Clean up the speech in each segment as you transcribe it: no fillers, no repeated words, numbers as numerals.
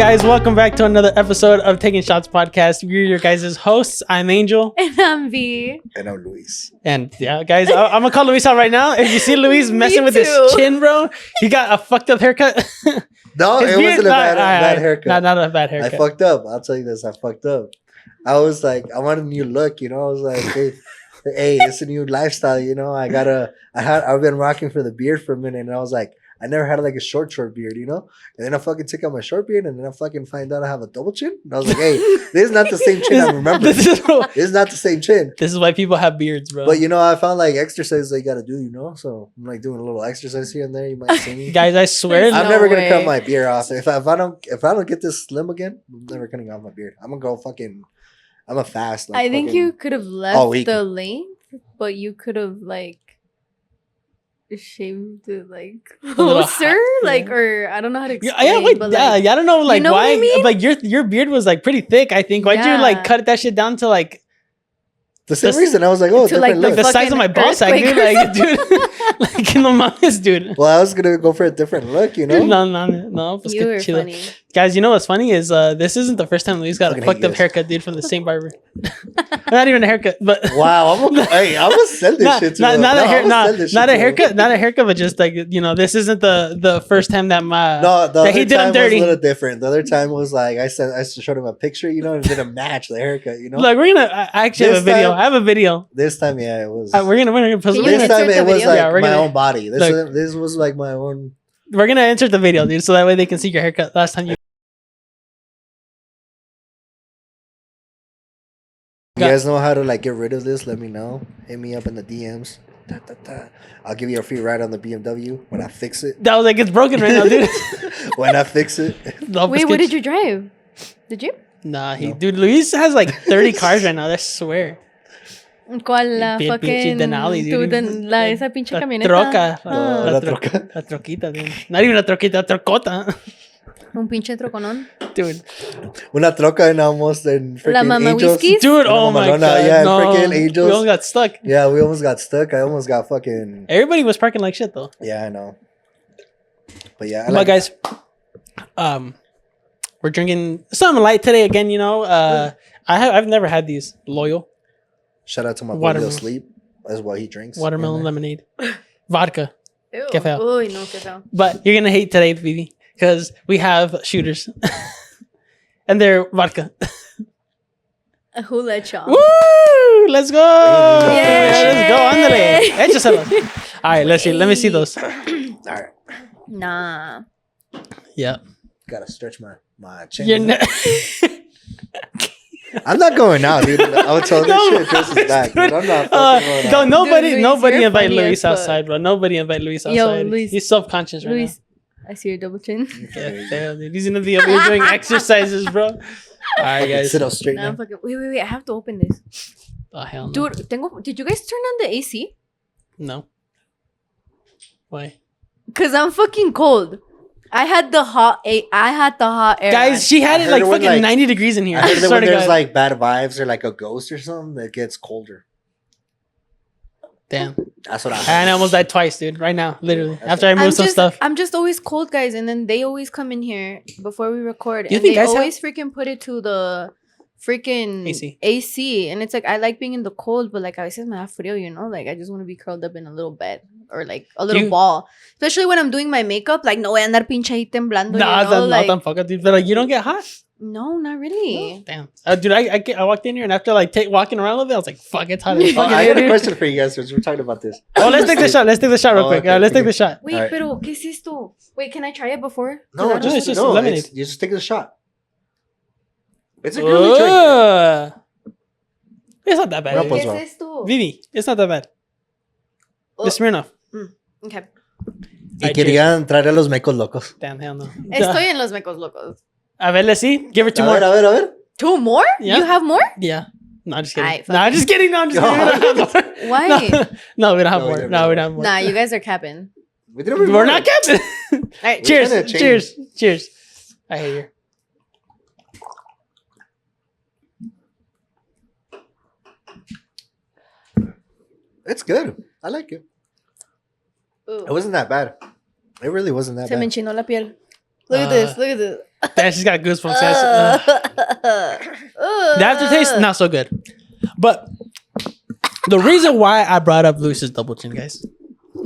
guys? Welcome back to another episode of Taking Shots Podcast. We're your guys' hosts. I'm Angel. And I'm V. And I'm Luis. And yeah, guys, I'm gonna call Luis out right now. If you see Luis messing with his chin, bro, he got a fucked up haircut. No, it wasn't a bad haircut. Not a bad haircut. I fucked up. I'll tell you this. I fucked up. I was like, I wanted a new look, you know. I was like, hey, it's a new lifestyle, you know. I've been rocking for the beard for a minute, and I was like, I never had like a short beard, you know? And then I fucking took out my short beard, and then I fucking find out I have a double chin. And I was like, hey, this is not the same chin I remember. This is not the same chin. This is why people have beards, bro. But, you know, I found like exercises that you got to do, you know? So I'm like doing a little exercise here and there. You might see me. Guys, I swear. I'm never going to cut my beard off. If I don't get this slim again, I'm never cutting off my beard. I'm going to go fucking, I'm a fast. Like, I think you could have left the length, but you could have like shaved it like closer, like, or I don't know how to explain. I don't know, like, you know why? I mean? Like your beard was like pretty thick. I think. Why'd you like cut that shit down to like the same reason? I was like, oh, to like the size of my ball sack, dude. Like, dude, like in the mountains, dude. Well, I was gonna go for a different look, you know. No. You were funny. Guys, you know what's funny is this isn't the first time Luis got a fucked up haircut, dude, from the same barber. Not even a haircut, but wow, I'm gonna sell this shit to not a haircut, but just like, you know, this isn't the first time that he did him dirty. Was a little different. The other time was like I showed him a picture, you know, and it didn't match the haircut, you know. Like we're gonna I actually have a video. I have a video. This time, yeah, it was. We're gonna post. This time it was like my own body. This was like my own. We're gonna insert the video, dude, so that way they can see your haircut last time you. You guys know how to like get rid of this? Let me know. Hit me up in the DMs. I'll give you a free ride on the BMW when I fix it. That was like, it's broken right now, dude. When I fix it. Wait, what did you drive? Did you? Nah, dude, Luis has like 30 cars right now. I swear. ¿Cuál? La fucking esa pinche camioneta. La troquita, dude. Not even a troquita, trocota. Un pinche troconón. Dude. Una troca and almost in freaking La Mama Angels. Whiskies? Dude, oh my God. Yeah, freaking Angels. We almost got stuck. Yeah, we almost got stuck. I almost got fucking... Everybody was parking like shit, though. Yeah, I know. But yeah, but guys, we're drinking something light today again, you know. I've never had these. Loyal. Shout out to my boy Lil Sleep. That's what he drinks. Watermelon lemonade. Vodka. Ew. Qué feo. Uy, no, qué feo. But you're going to hate today, Vivi, because we have shooters. And they're vodka. Who let y'all? Woo! Let's go! Let's go. Ándale. All right, let's see. Let me see those. All right. Nah. Yeah. Gotta stretch my chin. I'm not going out, dude. I would tell this shit just as back. Dude, I'm not fucking going out. Nobody invite Luis outside, bro. Nobody invite Luis outside. Yo, Luis, he's self-conscious right now. I see your double chin. Yeah, dude. He's gonna be up here doing exercises, bro. All right, guys. Sit up straight now. Wait. I have to open this. Oh, hell no. Dude, did you guys turn on the AC? No. Why? Because I'm fucking cold. I had the hot air. Guys, she had it like fucking 90 degrees in here. I heard that when there's like bad vibes or like a ghost or something, that gets colder. Damn. That's what I heard. And I almost died twice, dude. Right now, literally. After I moved some stuff. I'm just always cold, guys. And then they always come in here before we record. You and think they guys always freaking put it to the freaking AC. And it's like, I like being in the cold, but like, a veces me da frío, you know? Like, I just want to be curled up in a little bed. Or like a little ball. Especially when I'm doing my makeup. Like, no voy a andar pinche ahí temblando, you know? Like, no, tampoco, dude. But like, you don't get hot? No, not really. No. Damn. Dude, I walked in here and after like walking around a little bit, I was like, fuck, it's hot. I got a question for you guys since we're talking about this. Oh, let's take the shot. Let's take the shot real quick. Let's take the shot. Wait, right. Pero, ¿qué es esto? Wait, can I try it before? No, it's just lemonade. You just take the shot. It's a girly drink. It's not that bad. ¿Qué es esto? Vivi, it's not that bad. The Smirnoff. Okay. Y querían traer a los mecos locos. Damn, hell no. Estoy en los mecos locos. A ver, let's see. Give her two more. A ver. 2 more? Yeah. You have more? Yeah. No, I'm just kidding. I'm just kidding. Why? No, we don't have more. We don't have more. Nah, you guys are capping. We're not capping. All right, cheers. I hate you. It's good. I like it. Ooh. It wasn't that bad. It really wasn't that bad. Se me enchinó la piel. Look at this. Damn, she's got goosebumps. The aftertaste, not so good. But the reason why I brought up Luis's double chin, guys. No.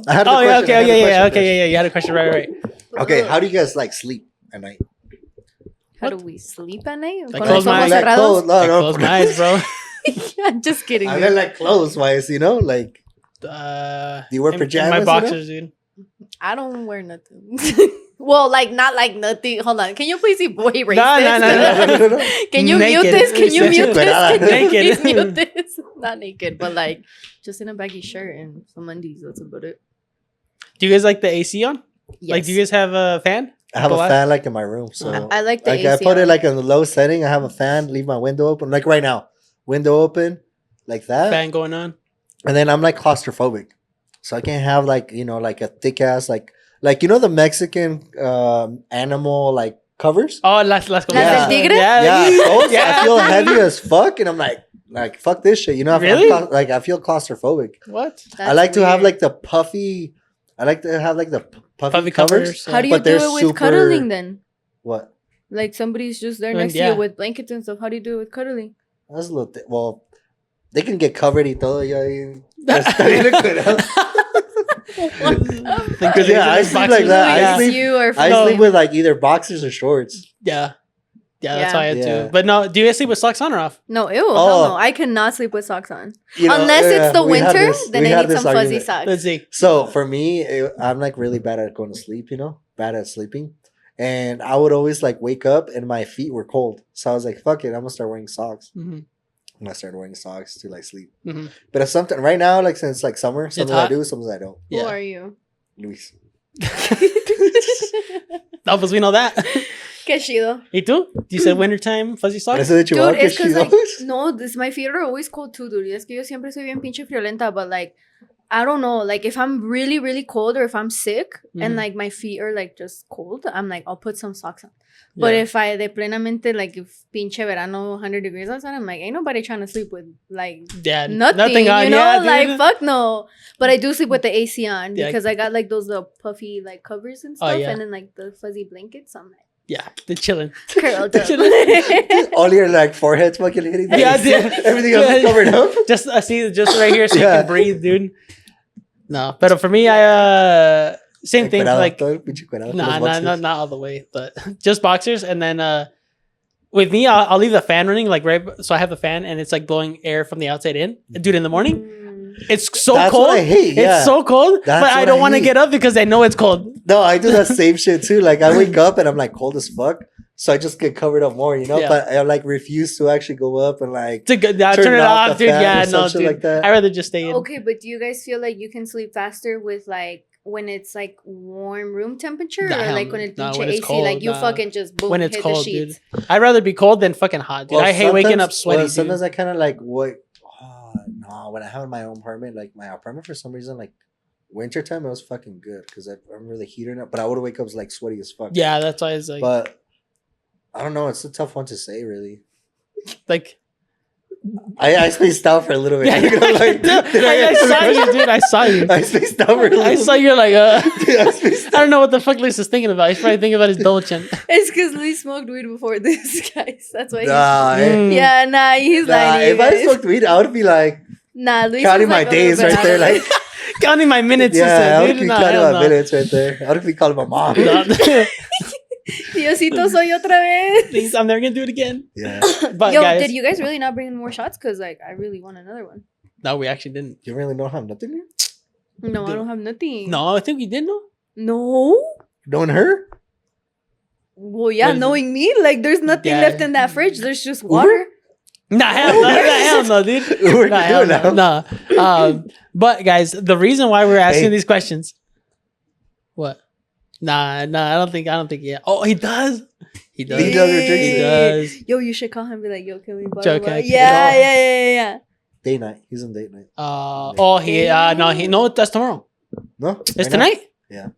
I had okay. You had a question, right. Okay, how do you guys like sleep at night? How do we sleep at night? Like close my eyes. Close my eyes, bro. I'm just kidding. I mean, like clothes wise, you know, like. Do you wear pajamas? My boxers, dude. I don't wear nothing. Well, like not like nothing. Hold on. Can you please erase this? No. Can you mute this? Can you mute this? Naked. Please mute this. Not naked, but like just in a baggy shirt and some undies. That's about it. Do you guys like the AC on? Yes. Like, do you guys have a fan? I have a fan like in my room, so I like the AC I put it like in the low setting. I have a fan. Leave my window open, like right now. Window open, like that. Fan going on. And then I'm like claustrophobic, so I can't have like like a thick ass like the Mexican animal like covers. Oh, las del tigre. Yeah. I feel heavy as fuck, and I'm like fuck this shit. You know, really? I feel claustrophobic. What? That's I like to weird. have like the puffy. I like to have like the puffy covers. How do you do it with cuddling then? What? Like somebody's just there next to you with blankets and stuff. How do you do it with cuddling? That's a little. Well, they can get covered y todo. Because I sleep like that. I sleep with like either boxers or shorts. Yeah, that's how I had to. But no, do you guys sleep with socks on or off? No, hell no. I cannot sleep with socks on. Unless it's the winter, then I need some fuzzy socks. Let's see. So for me, I'm like really bad at going to sleep, bad at sleeping. And I would always like wake up and my feet were cold. So I was like, fuck it, I'm gonna start wearing socks. Mm-hmm. And I started wearing socks to like sleep. Mm-hmm. But if something right now, like since like summer, something I do, something I don't. Who are you? Luis. No, pues we know that. Qué chido. ¿Y tú? You said wintertime fuzzy socks? Dude, it's because like, no, my feet are always cold too, dude. Es que yo siempre soy bien pinche friolenta, but like, I don't know, like if I'm really, really cold or if I'm sick and like my feet are like just cold, I'm like, I'll put some socks on. Yeah. But if I de plenamente, like if pinche verano 100 degrees outside, I'm like, ain't nobody trying to sleep with like nothing on, you know? Like fuck no. But I do sleep with the AC on because I got like those little puffy like covers and stuff and then like the fuzzy blankets. So I'm like, yeah, they're chilling. Curled up. All your like foreheads fucking hitting. Yeah, dude. Everything else is covered up. Just I see just right here so you can breathe, dude. No, but for me, I same thing. Like, not all the way, but just boxers. And then with me, I'll leave the fan running, like right. So I have the fan, and it's like blowing air from the outside in. Dude, in the morning, it's so cold. What I hate. Yeah. It's so cold, but I don't want to get up because I know it's cold. No, I do that same shit too. Like I wake up and I'm like cold as fuck. So I just get covered up more, Yeah. But I like refuse to actually go up and like turn it off, dude. Yeah, no, dude. Like that. I'd rather just stay in. Okay, but do you guys feel like you can sleep faster with like when it's like warm room temperature or like when it's AC? Cold, like you fucking just boom when it's hit cold, the sheets. Dude. I'd rather be cold than fucking hot, dude. Well, I hate waking up sweaty. Sometimes I kind of like what. No, when I have my own apartment, like my apartment for some reason, like wintertime, it was fucking good because I'm really heating up. But I would wake up like sweaty as fuck. Yeah, that's why it's like. But I don't know. It's a tough one to say, really. Like, I spaced out for a little bit. Yeah, I saw you, dude. I saw you. I spaced out for a little bit. I saw you like, dude, I don't know what the fuck Luis is thinking about. He's probably thinking about his double chin. It's because Luis smoked weed before this, guys. That's why. He's lying. If I smoked weed, I would be like, Luis counting my days right there, like counting my minutes. Yeah, I would be counting my minutes right there. I would be calling my mom. Diosito, soy otra vez. Please, I'm never gonna do it again. Yeah. But guys, did you guys really not bring in more shots? Because like, I really want another one. No, we actually didn't. You really don't have nothing here? No, I don't have nothing. No, I think we did. No. Knowing her? Well, yeah, knowing me, like, there's nothing left in that fridge. There's just water. Hell no, dude. No. But guys, the reason why we're asking these questions. What? Nah, I don't think yet. Oh, he does. He does. Yo, you should call him and be like, yo, can we borrow? Okay. Yeah. Date night. He's on date night. No, that's tomorrow. No? It's tonight? Yeah.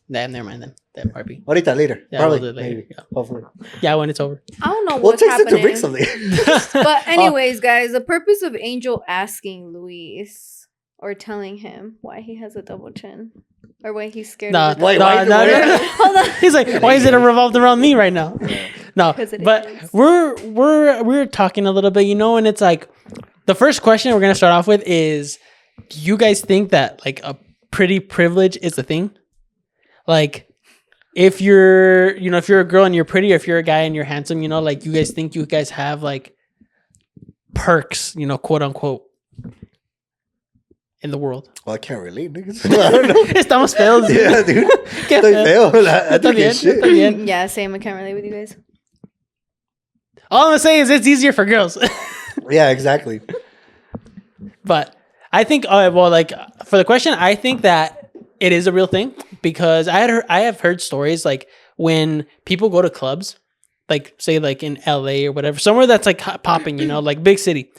Nah, never mind then. That might be. Ahorita, later. Yeah, probably. We'll later. Maybe. Yeah. Hopefully. Yeah, when it's over. I don't know what's happening. We'll text him to bring something. But anyways, guys, the purpose of Angel asking Luis or telling him why he has a double chin. Or when he's scared no, of the no. Hold on. He's like, why is it revolved around me right now? No, but we're talking a little bit, and it's like the first question we're gonna start off with is, do you guys think that like a pretty privilege is a thing? Like, if you're a girl and you're pretty, or if you're a guy and you're handsome, like you guys think you guys have like perks, quote unquote, in the world. Well, I can't relate, niggas. I don't know. Estamos feos. Yeah, dude. Estoy feo. I think it's shit. Yeah, same. I can't relate with you guys. All I'm gonna say is it's easier for girls. Yeah, exactly. But I think, like for the question, I think that it is a real thing because I have heard stories like when people go to clubs, like say like in LA or whatever, somewhere that's like popping, like big city.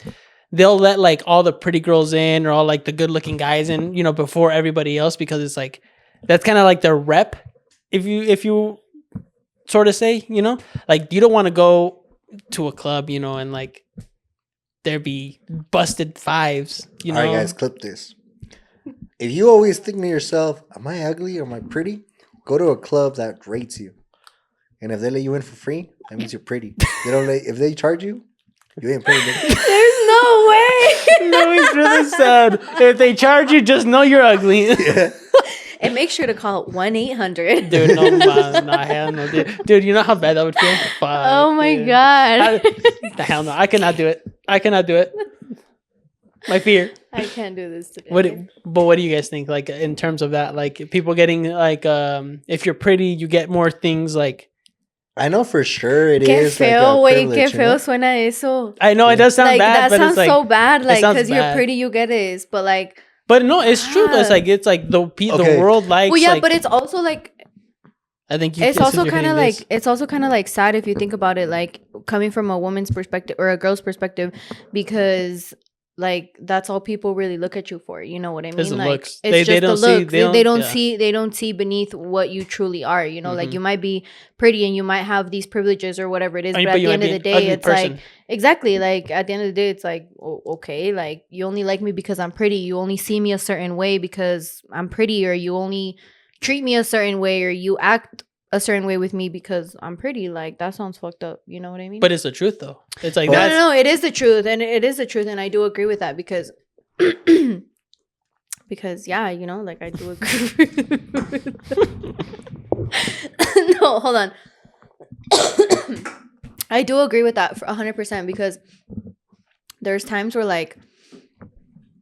They'll let like all the pretty girls in or all like the good looking guys in, before everybody else, because it's like that's kind of like their rep. If you sort of say, like you don't want to go to a club, and like there be busted fives, All right, guys, clip this. If you always think to yourself, am I ugly or am I pretty? Go to a club that rates you. And if they let you in for free, that means you're pretty. If they charge you, you ain't pretty. There's no way. No, it's really sad. If they charge you, just know you're ugly. Yeah. And make sure to call 1-800. Dude, no, hell no, dude. Dude, you know how bad that would feel? Fuck, oh my God. Hell no, I cannot do it. My fear. I can't do this today. But what do you guys think? Like in terms of that, like people getting like, if you're pretty, you get more things like. I know for sure it qué is. Feo, like qué feo suena eso. I know it does sound like, bad. That sounds like, so bad. Like because you're pretty, you get this. But like. But no, it's true. It's like the world likes. Well, yeah, like, but it's also like. I think it's also kind of like sad if you think about it, like coming from a woman's perspective or a girl's perspective, because like that's all people really look at you for. You know what I mean? Like looks. It's just the looks. They don't see beneath what you truly are. Like you might be pretty and you might have these privileges or whatever it is, but at the end of the day, it's like exactly like at the end of the day, it's like okay, like you only like me because I'm pretty. You only see me a certain way because I'm pretty, or you only treat me a certain way, or you act a certain way with me because I'm pretty. Like that sounds fucked up. You know what I mean? But it's the truth though. It's like no, it is the truth, and it is the truth, and I do agree with that because because yeah, like I do agree. No, hold on. I do agree with that for 100% because there's times where like.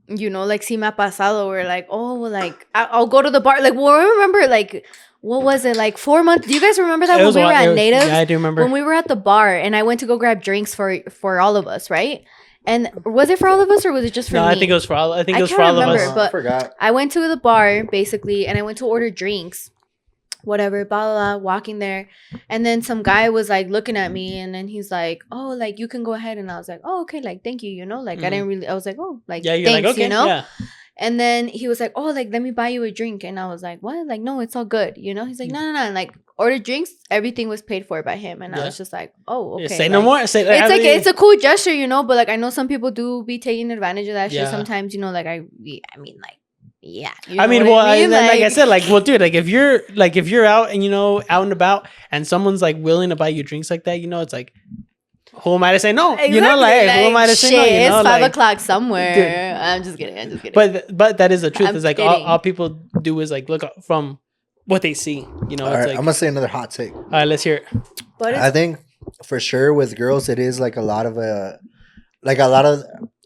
Like si me ha pasado where like, oh, like I'll go to the bar. Like, well, I remember like, what was it? Like 4 months. Do you guys remember that when we were at Natives? Yeah, I do remember. When we were at the bar and I went to go grab drinks for all of us, right? And was it for all of us or was it just for me? I think it was for all. I think it was for all of us. But I forgot. I went to the bar basically and I went to order drinks. Whatever, blah, blah, blah, walking there. And then some guy was like looking at me and then he's like, oh, like you can go ahead. And I was like, oh, okay, like thank you, like I didn't really, I was like, oh, like yeah, thanks, like, okay, Yeah. And then he was like, oh, like let me buy you a drink. And I was like, what? Like, no, it's all good, He's like, no. And like ordered drinks, everything was paid for by him. And I was just like, oh, okay. Say no more. It's like, it's a cool gesture, but like I know some people do be taking advantage of that shit sometimes, like I mean, like, yeah. I mean, like I said, like, well, dude, like if you're out and out and about and someone's like willing to buy you drinks like that, it's like, who am I to say no? Exactly. Who am I to say no? It's 5 o'clock somewhere. Dude. I'm just kidding. But that is the truth. It's like all people do is like look from what they see. All it's right, like, I'm gonna say another hot take. All right, let's hear it. But I think for sure with girls, it is like a lot of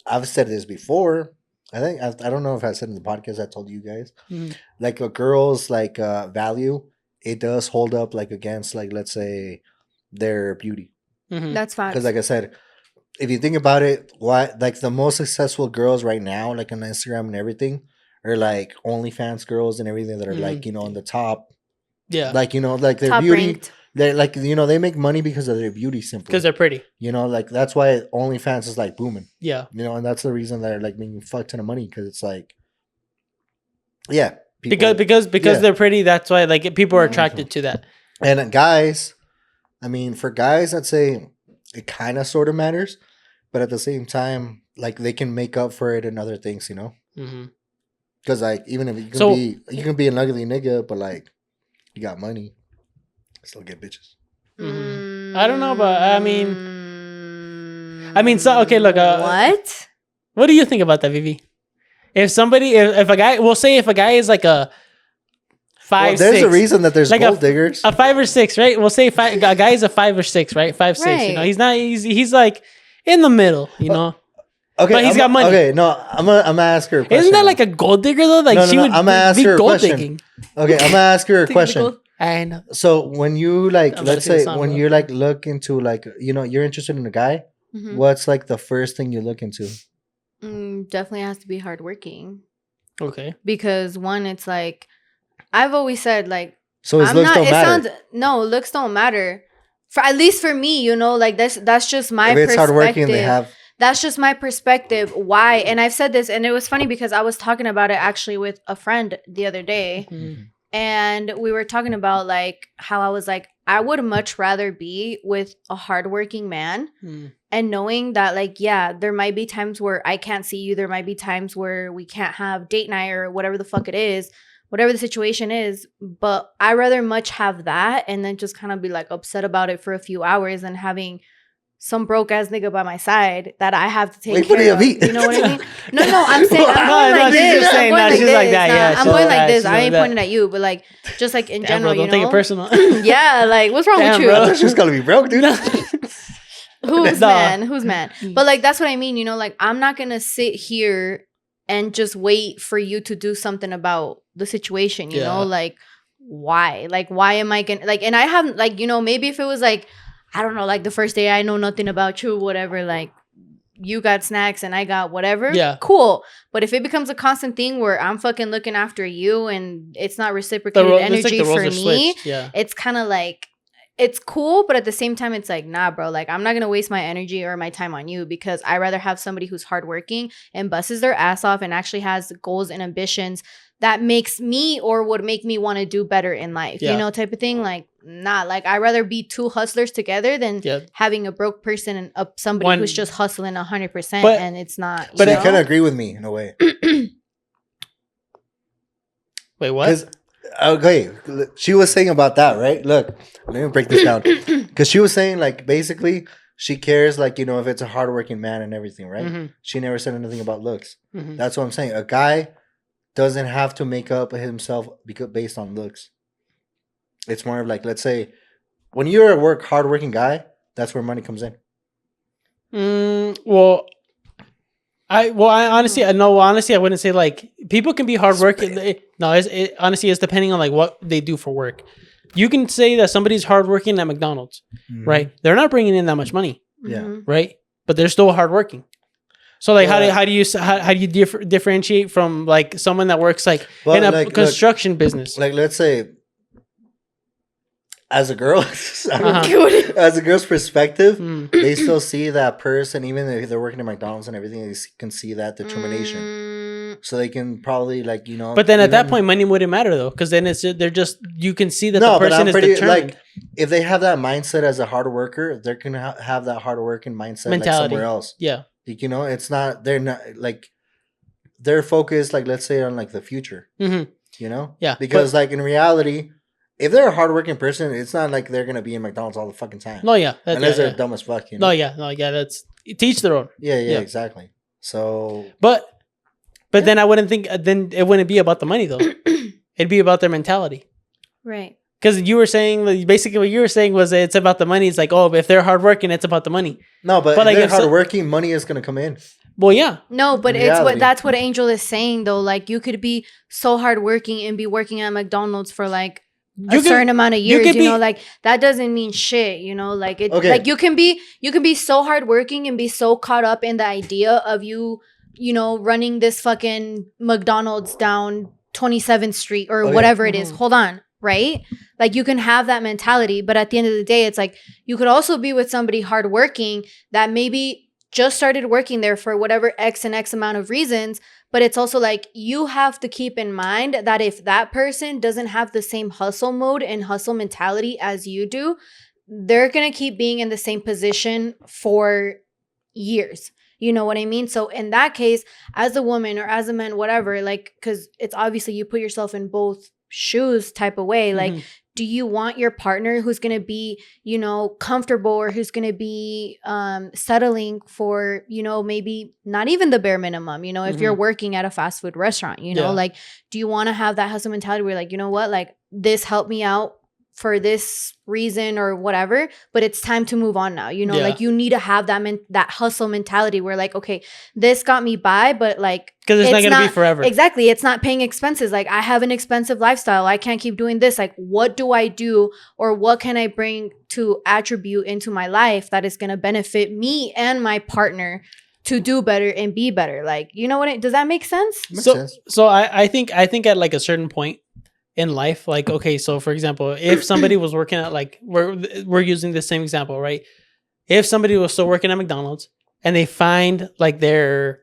I've said this before. I think I don't know if I said in the podcast I told you guys, like a girl's like value, it does hold up like against like let's say their beauty. Mm-hmm. That's fine. Because like I said, if you think about it, like the most successful girls right now, like on Instagram and everything, are like OnlyFans girls and everything that are like on the top. Yeah. Like like their top beauty. Ranked. They like they make money because of their beauty simply. Because they're pretty. Like that's why OnlyFans is like booming. Yeah. And that's the reason they're like making a fuck ton of money because it's like, yeah. People, because they're pretty, that's why like people are attracted to that. And guys, I mean, for guys, I'd say it kind of sort of matters, but at the same time, like they can make up for it in other things, Mm-hmm. Because like even if you can be an ugly nigga, but like you got money, still get bitches. Mm-hmm. I don't know, but I mean, so okay, look. What do you think about that, Vivi? If a guy, we'll say if a guy is like a 5, there's 6, a reason that there's like gold diggers. A 5 or 6, right? We'll say a guy is a 5 or 6, right? 5, 6. You know, he's not. He's like in the middle. You know. Okay, but he's got money. Okay, no, I'm gonna ask her a question. Isn't that like a gold digger though? Like she would I'm gonna ask her a gold question. digging. Okay, I'm gonna ask her a question. I know. So when you like, let's say when you like look into like, you know, you're interested in a guy, what's like the first thing you look into? Definitely has to be hardworking. Okay. Because one, it's like I've always said, like, so his looks don't matter. Looks don't matter. For at least for me, you know, like that's just my perspective. If it's hardworking, they have. That's just my perspective. Why? And I've said this, and it was funny because I was talking about it actually with a friend the other day. And we were talking about like how I was like, I would much rather be with a hardworking man and knowing that like, yeah, there might be times where I can't see you. There might be times where we can't have date night or whatever the fuck it is, whatever the situation is. But I rather much have that and then just kind of be like upset about it for a few hours and having some broke ass nigga by my side that I have to take care of. You know what I mean? No, I'm saying I'm going like this. I'm going like this. I ain't pointing at you, but like just like in general, bro, don't take it personal. Yeah, like what's wrong with you? Bro, she's gonna be broke, dude. Who's man? But like that's what I mean. You know, like I'm not gonna sit here and just wait for you to do something about the situation. You know, like why? Like why am I gonna like? And I haven't like, you know, maybe if it was like, I don't know, like the first day I know nothing about you, whatever, like you got snacks and I got whatever. Yeah. Cool. But if it becomes a constant thing where I'm fucking looking after you and it's not reciprocated energy for me, it's kind of like, it's cool. But at the same time, it's like, nah, bro, like I'm not going to waste my energy or my time on you because I rather have somebody who's hardworking and busts their ass off and actually has goals and ambitions that makes me or would make me want to do better in life, you know, type of thing. Like, nah, like I'd rather be two hustlers together than having a broke person and somebody who's just hustling 100% and it's not. But you kind of agree with me in a way. Wait, what? Okay, she was saying about that, right? Look, let me break this down. Because she was saying like basically she cares like, you know, if it's a hardworking man and everything, right? She never said anything about looks. That's what I'm saying. A guy doesn't have to make up himself based on looks. It's more of like, let's say, when you're a hardworking guy, that's where money comes in. I honestly, I wouldn't say like people can be hardworking. Honestly, it's depending on like what they do for work. You can say that somebody's hardworking at McDonald's, right? They're not bringing in that much money, right? But they're still hardworking. So like, how do you differentiate from like someone that works like in a construction business? Like, let's say, as a girl, as a girl's perspective, they still see that person, even if they're working at McDonald's and everything, they can see that determination. So they can probably like, you know. But then at that point, money wouldn't matter though, because then you can see that the person is determined. Like, if they have that mindset as a hard worker, they're gonna have that hard working mindset mentality like somewhere else. Yeah. You know, it's not, they're not like, they're focused, like, let's say on like the future, you know? Yeah. Because like in reality, if they're a hardworking person, it's not like they're going to be in McDonald's all the fucking time. No, yeah. Unless they're dumb as fuck, you know? No, that's, teach their own. Yeah, exactly. So. But then I wouldn't think, then it wouldn't be about the money though. It'd be about their mentality. Right. Because you were saying, basically what you were saying was it's about the money. It's like, oh, if they're hardworking, it's about the money. No, but if like, they're hardworking, money is going to come in. Well, yeah. No, but that's what Angel is saying though. Like you could be so hardworking and be working at McDonald's for like a certain amount of years, you know, like that doesn't mean shit, you know, like it, like you can be so hardworking and be so caught up in the idea of you know, running this fucking McDonald's down 27th Street or whatever it is. Hold on. Right? Like you can have that mentality, but at the end of the day, it's like you could also be with somebody hardworking that maybe just started working there for whatever X and X amount of reasons. But it's also like you have to keep in mind that if that person doesn't have the same hustle mode and hustle mentality as you do, they're going to keep being in the same position for years. You know what I mean? So in that case, as a woman or as a man, whatever, like, because it's obviously you put yourself in both shoes type of way. Like, do you want your partner who's going to be, you know, comfortable, or who's going to be settling for, you know, maybe not even the bare minimum, you know, if you're working at a fast food restaurant, you know, like, do you want to have that hustle mentality where like, you know what, like this helped me out for this reason or whatever, but it's time to move on now, you know, like you need to have that hustle mentality where like, okay, this got me by, but like, because it's not going to be forever. Exactly. It's not paying expenses. Like, I have an expensive lifestyle. I can't keep doing this. Like, what do I do, or what can I bring to attribute into my life that is going to benefit me and my partner to do better and be better? Like, you know what? Does that make sense? So I think at like a certain point in life, like, okay, so for example, if somebody was working at like, we're using the same example, right? If somebody was still working at McDonald's and they find like their,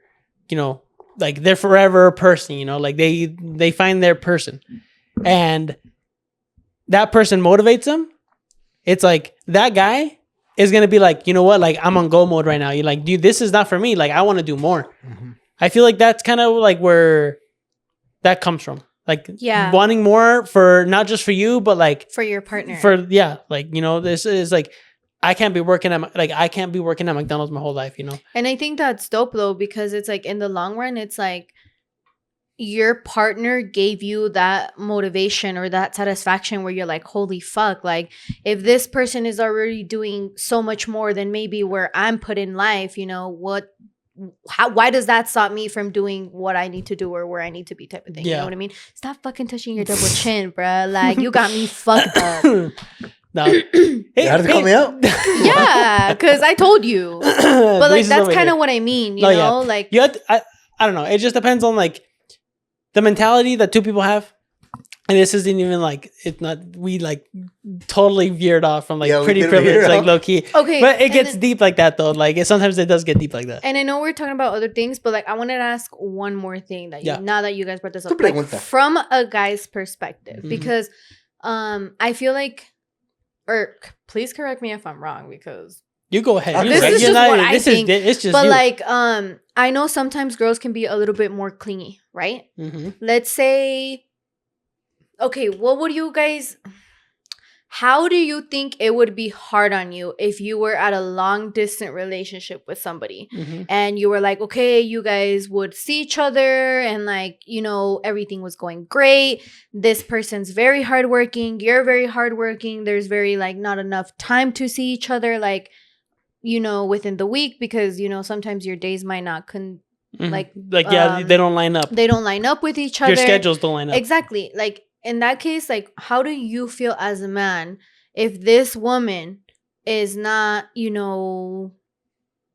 you know, like their forever person, you know, like they find their person, and that person motivates them, it's like that guy is going to be like, you know what, like I'm on go mode right now. You're like, dude, this is not for me. Like, I want to do more. I feel like that's kind of like where that comes from. Like, wanting more for not just for you, but like for your partner. Like, you know, this is like, I can't be working at McDonald's my whole life, you know? And I think that's dope though, because it's like in the long run, it's like your partner gave you that motivation or that satisfaction where you're like, holy fuck, like if this person is already doing so much more than maybe where I'm put in life, you know, why does that stop me from doing what I need to do or where I need to be type of thing? You know what I mean? Stop fucking touching your double chin, bruh. Like, you got me fucked up. No. You had to call me out? Yeah, because I told you. But like, that's kind of what I mean, you know? Like, you have to, I don't know. It just depends on like the mentality that two people have. And this isn't even like, it's not, we like totally veered off from like pretty privilege, like low key. Okay. But it gets deep like that though. Like sometimes it does get deep like that. And I know we're talking about other things, but like I wanted to ask one more thing that now that you guys brought this up, like, from a guy's perspective, because I feel like, or please correct me if I'm wrong, because you go ahead. This is just what I think. It's just but like, I know sometimes girls can be a little bit more clingy, right? Let's say, okay, how do you think it would be hard on you if you were at a long distance relationship with somebody and you were like, okay, you guys would see each other and like, you know, everything was going great. This person's very hardworking. You're very hardworking. There's very like not enough time to see each other, like, you know, within the week, because, you know, sometimes your days might not they don't line up. They don't line up with each other. Your schedules don't line up. Exactly. Like, in that case, like, how do you feel as a man if this woman is not, you know,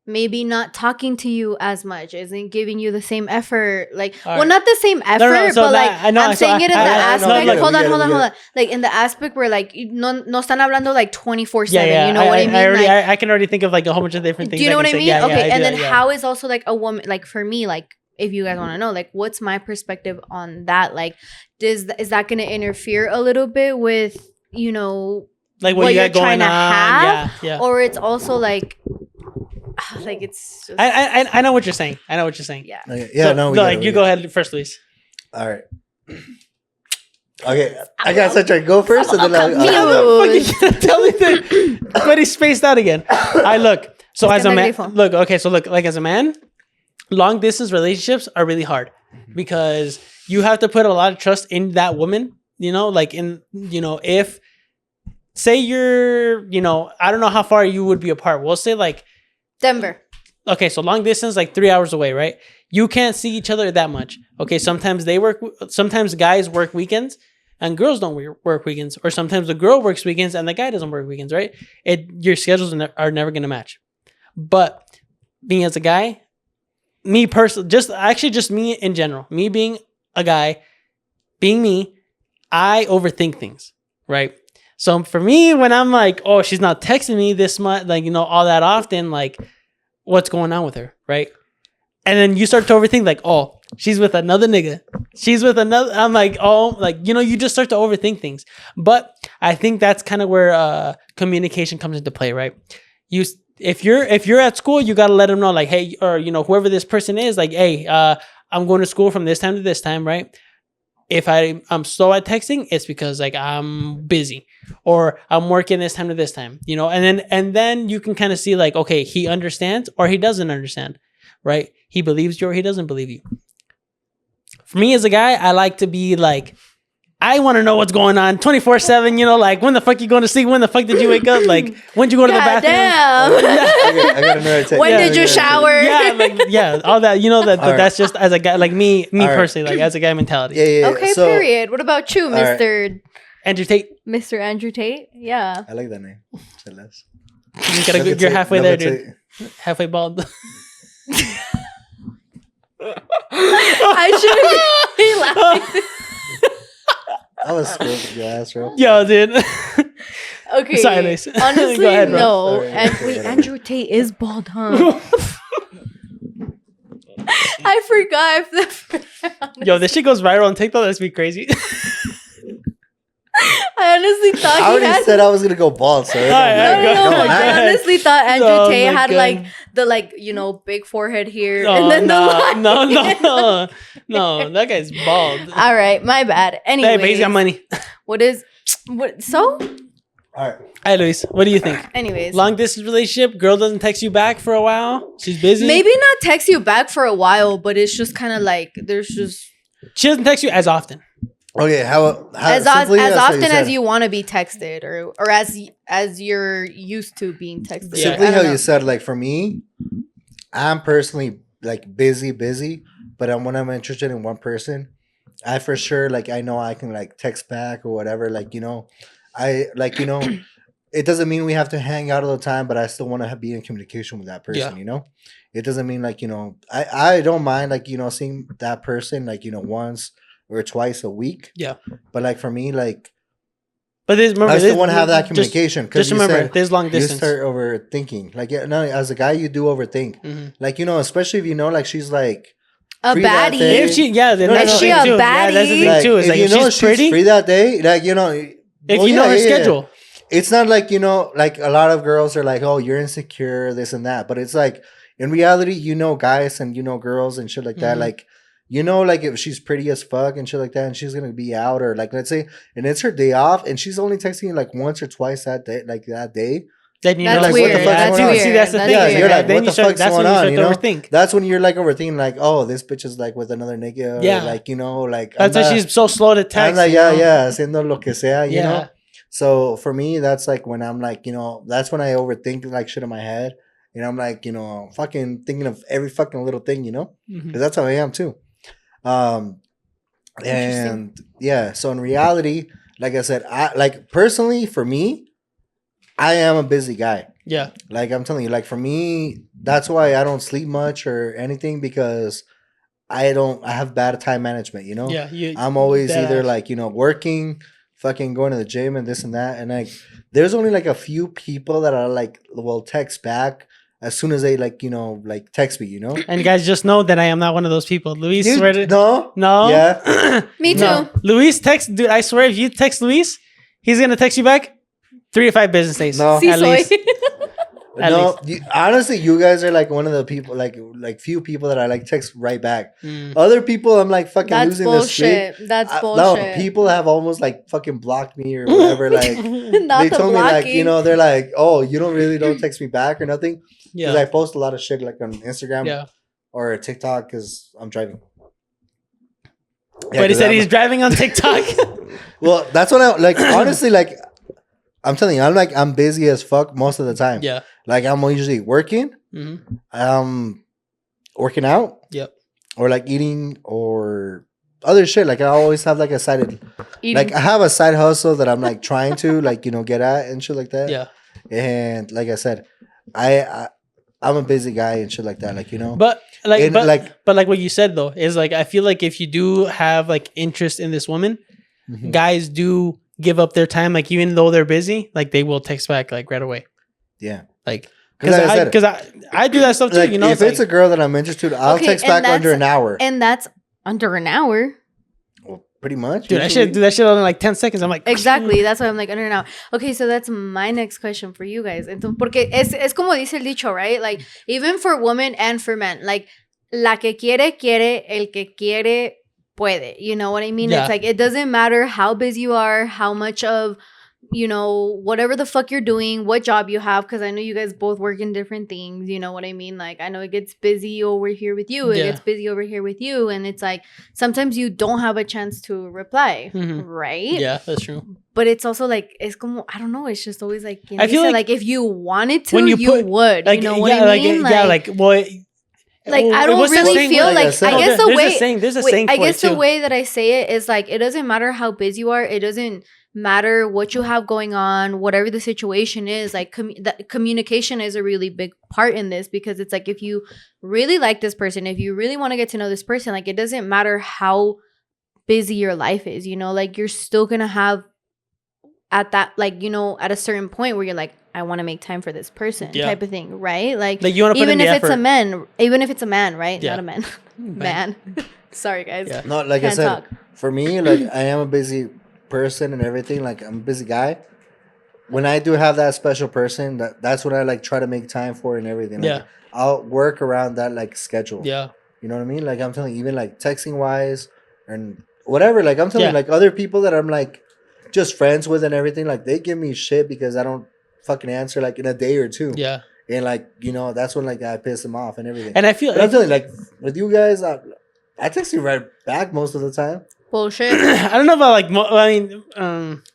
maybe not talking to you as much, isn't giving you the same effort? Like, well, not the same effort, but like, I'm saying it in the aspect. Hold on. Like, in the aspect where like, no están hablando like 24/7. You know what I mean? I can already think of like a whole bunch of different things. Do you know what I mean? Okay, and then how is also like a woman, like for me, like, if you guys want to know, like, what's my perspective on that? Like, is that going to interfere a little bit with, you know, like what you're trying to have? Yeah. Or it's also like it's just... I know what you're saying. Yeah. Okay. Yeah, so, no, you go ahead first, Luis. All right. Okay, I got such a go first, and then tell me that. But he's spaced out again. Look. So as a man, like as a man, long distance relationships are really hard because you have to put a lot of trust in that woman, you know, like in, you know, if say you're, you know, I don't know how far you would be apart. We'll say like Denver. Okay. So long distance, like 3 hours away, right? You can't see each other that much. Okay. Sometimes guys work weekends and girls don't work weekends, or sometimes the girl works weekends and the guy doesn't work weekends, right? Your schedules are never going to match. But being as a guy, me personally, just me in general, me being a guy, being me, I overthink things, right? So for me, when I'm like, oh, she's not texting me this much, like, you know, all that often, like, what's going on with her, right? And then you start to overthink, like, oh, she's with another nigga. She's with another. I'm like, oh, like, you know, you just start to overthink things. But I think that's kind of where communication comes into play, right? if you're at school, you gotta let them know, like, hey, or whoever this person is, like, hey, I'm going to school from this time to this time, right? If I'm slow at texting, it's because like I'm busy, or I'm working this time to this time, and then you can kind of see like, okay, he understands or he doesn't understand, right? He believes you or he doesn't believe you. For me as a guy, I like to be like, I want to know what's going on 24/7, like when the fuck you going to sleep? When the fuck did you wake up? Like when'd you go to the bathroom? Damn. I got another text. When did you shower? All that, that's just as a guy, like me personally, right. like as a guy mentality. Yeah. Okay, so, period. What about you, Mr. Right. Andrew Tate? Mr. Andrew Tate? Yeah. I like that name. You're halfway there, dude. Halfway bald. I shouldn't be laughing. I was scolding your ass, bro. Yo, dude. Okay. Silence. Honestly, ahead, no. Sorry. Andrew Tate is bald, huh? I forgot. Yo, this shit goes viral on TikTok. That's be crazy. I honestly thought I already said I was gonna go bald, so no. I honestly thought Andrew Tate had like the big forehead here, and then no, that guy's bald. All right, my bad. Anyway, but he's got money. What? So? All right. Hi, Luis. What do you think? Anyways, long distance relationship. Girl doesn't text you back for a while. She's busy. Maybe not text you back for a while, but it's just kind of like she doesn't text you as often. Okay, how as often as you want to be texted, or as you're used to being texted. Simply how you said, like for me, I'm personally like busy, but when I'm interested in one person, I for sure I know I can like text back or whatever. It doesn't mean we have to hang out all the time, but I still want to be in communication with that person. It doesn't mean I don't mind seeing that person once or twice a week. Yeah. But for me, but I still want to have that communication. Just remember, there's long distance. You start overthinking. As a guy, you do overthink. Mm-hmm. Especially if she's like a baddie. If she, is she a baddie? Yeah, that's the thing too. Is if she's pretty, free that day, if you know her schedule. It's not a lot of girls are like, oh, you're insecure, this and that. But it's in reality, guys and girls and shit like that. If she's pretty as fuck and shit like that, and she's gonna be out, or let's say, and it's her day off, and she's only texting you once or twice that day, then you that's know, weird. What the fuck's going on? See, that's the thing. Yeah, you're like, what the fuck's going on? Overthink. That's when you're overthinking, oh, this bitch is with another nigga. Yeah. That's why she's so slow to text. I'm haciendo lo que sea, you know? So for me, that's when I'm that's when I overthink shit in my head. And I'm fucking thinking of every fucking little thing, because that's how I am too. And yeah, so in reality, like I said, I personally for me, I am a busy guy. Yeah. I'm telling you, for me, that's why I don't sleep much or anything, because I have bad time management, Yeah. I'm always either working, fucking going to the gym and this and that. And there's only a few people that are will text back as soon as they text me, And guys, just know that I am not one of those people. Luis, no. Yeah. Me too. No. Luis text, dude. I swear, if you text Luis, he's gonna text you back 3 to 5 business days. No, at least. Honestly, you guys are one of the people, few people that I text right back. Other people, I'm fucking that's losing bullshit. the sleep. That's bullshit. No, people have almost fucking blocked me or whatever. Not they told blocking. me they're oh, you don't text me back or nothing. Yeah. Because I post a lot of shit on Instagram or TikTok because I'm driving. Yeah, but he said he's driving on TikTok. Well, that's what I honestly I'm telling you, I'm busy as fuck most of the time. Yeah. I'm usually working. Mm-hmm. Working out. Yep. Or eating or other shit. I always have a side I have a side hustle that I'm trying to get at and shit like that. Yeah. And like I said, I'm a busy guy and shit like that, But but what you said though is I feel if you do have interest in this woman, mm-hmm. guys do give up their time, even though they're busy, they will text back right away. Yeah. Because I do that stuff too, If it's a girl that I'm interested, I'll text back under an hour. And that's under an hour. Well, Pretty much. Dude, I should do that shit in like 10 seconds. I'm like... Exactly. That's why I'm like, in and out. Okay, so that's my next question for you guys. Entonces, porque es como dice el dicho, right? Like, even for women and for men. Like, la que quiere, quiere. El que quiere, puede. You know what I mean? Yeah. It's like, it doesn't matter how busy you are, how much of... you know, whatever the fuck you're doing, what job you have, because I know you guys both work in different things, you know what I mean? Like, I know it gets busy over here with you, it gets busy over here with you, and it's like, sometimes you don't have a chance to reply, right? Yeah, that's true. But it's also like, it's como, I don't know, it's just always like, I feel like if you wanted to, you would, like, you know what I mean? I don't really feel like, I guess the way, there's a saying I guess the way that I say it is like, it doesn't matter how busy you are, it doesn't matter what you have going on, whatever the situation is, like communication is a really big part in this, because it's like, if you really like this person, if you really want to get to know this person, like, it doesn't matter how busy your life is, you know, like, you're still gonna have at that, like, you know, at a certain point where you're like, I want to make time for this person, type of thing, right? Like you want to put in the effort. Even if it's a man, right? Not a man. Man. Sorry, guys. Yeah. No, like I said, for me, like, I am a busy person and everything. Like, I'm a busy guy. When I do have that special person, that's what I like try to make time for and everything. Like, I'll work around that like schedule. Yeah. You know what I mean? Like, I'm telling you, even like texting wise and whatever. Like, I'm telling you, like, other people that I'm like just friends with and everything, like, they give me shit because I don't fucking answer like in a day or two. Yeah. And like, you know, that's when like I piss them off and everything. And I feel, but I'm telling you, like, with you guys, I text you right back most of the time. Bullshit. I don't know about like.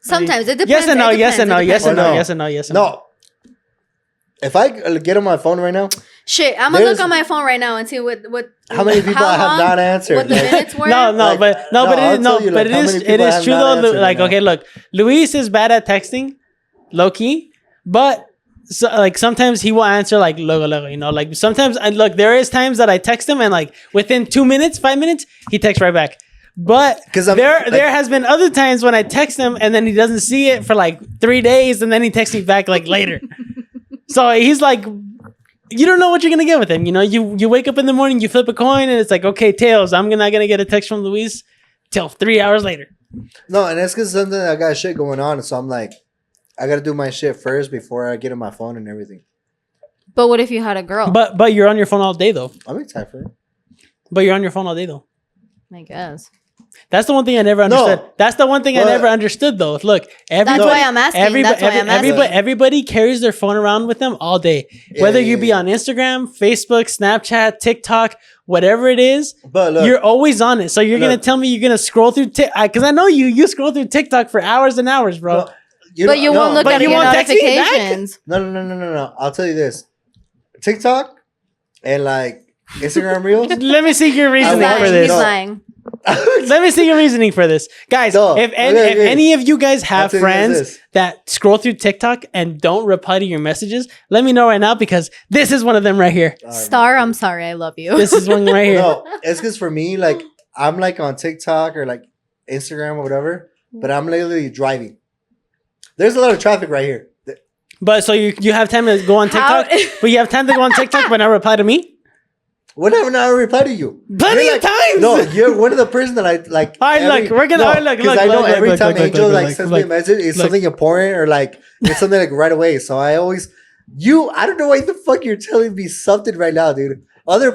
Sometimes it depends. Yes and no. Yes and no. Yes and no. Yes and no. Yes and no. If I get on my phone right now, shit, I'm gonna look on my phone right now and see what. How many people I have not answered? What the minutes were? But it is true though. Like, okay, look, Luis is bad at texting, low key, but. So like sometimes he will answer like logo, you know, like sometimes there is times that I text him and like within 2 minutes, 5 minutes, he texts right back. But there has been other times when I text him and then he doesn't see it for like 3 days and then he texts me back like later. So he's like, you don't know what you're gonna get with him. You know, you wake up in the morning, you flip a coin and it's like, okay, tails, I'm not gonna get a text from Luis till 3 hours later. No, and that's because something I got shit going on, so I'm like, I gotta do my shit first before I get on my phone and everything. But what if you had a girl? But you're on your phone all day though. I'll make time for it. But you're on your phone all day though. I guess. That's the one thing I never understood. No, that's the one thing I never understood though. Look, that's why I'm asking. Everybody carries their phone around with them all day. Whether you be on Instagram, Facebook, Snapchat, TikTok, whatever it is, but look, you're always on it. So you're gonna tell me you're gonna scroll through because I know you scroll through TikTok for hours and hours, bro. No. You won't look at your notifications. No. I'll tell you this. TikTok and like Instagram Reels. Let me see your reasoning for this. He's lying. Let me see your reasoning for this. Guys, if any of you guys have friends that scroll through TikTok and don't reply to your messages, let me know right now because this is one of them right here. Star, I'm sorry. I love you. This is one right here. No, it's because for me, like, I'm like on TikTok or like Instagram or whatever, but I'm literally driving. There's a lot of traffic right here. But so you have time to go on TikTok? But you have time to go on TikTok but not reply to me? Whenever I reply to you. Plenty of times! No, you're one of the person that I like. All right, look, we're gonna look. Because I know every time Angel sends me a message, it's something important or like it's something like right away. So I always I don't know why the fuck you're telling me something right now, dude. Guys.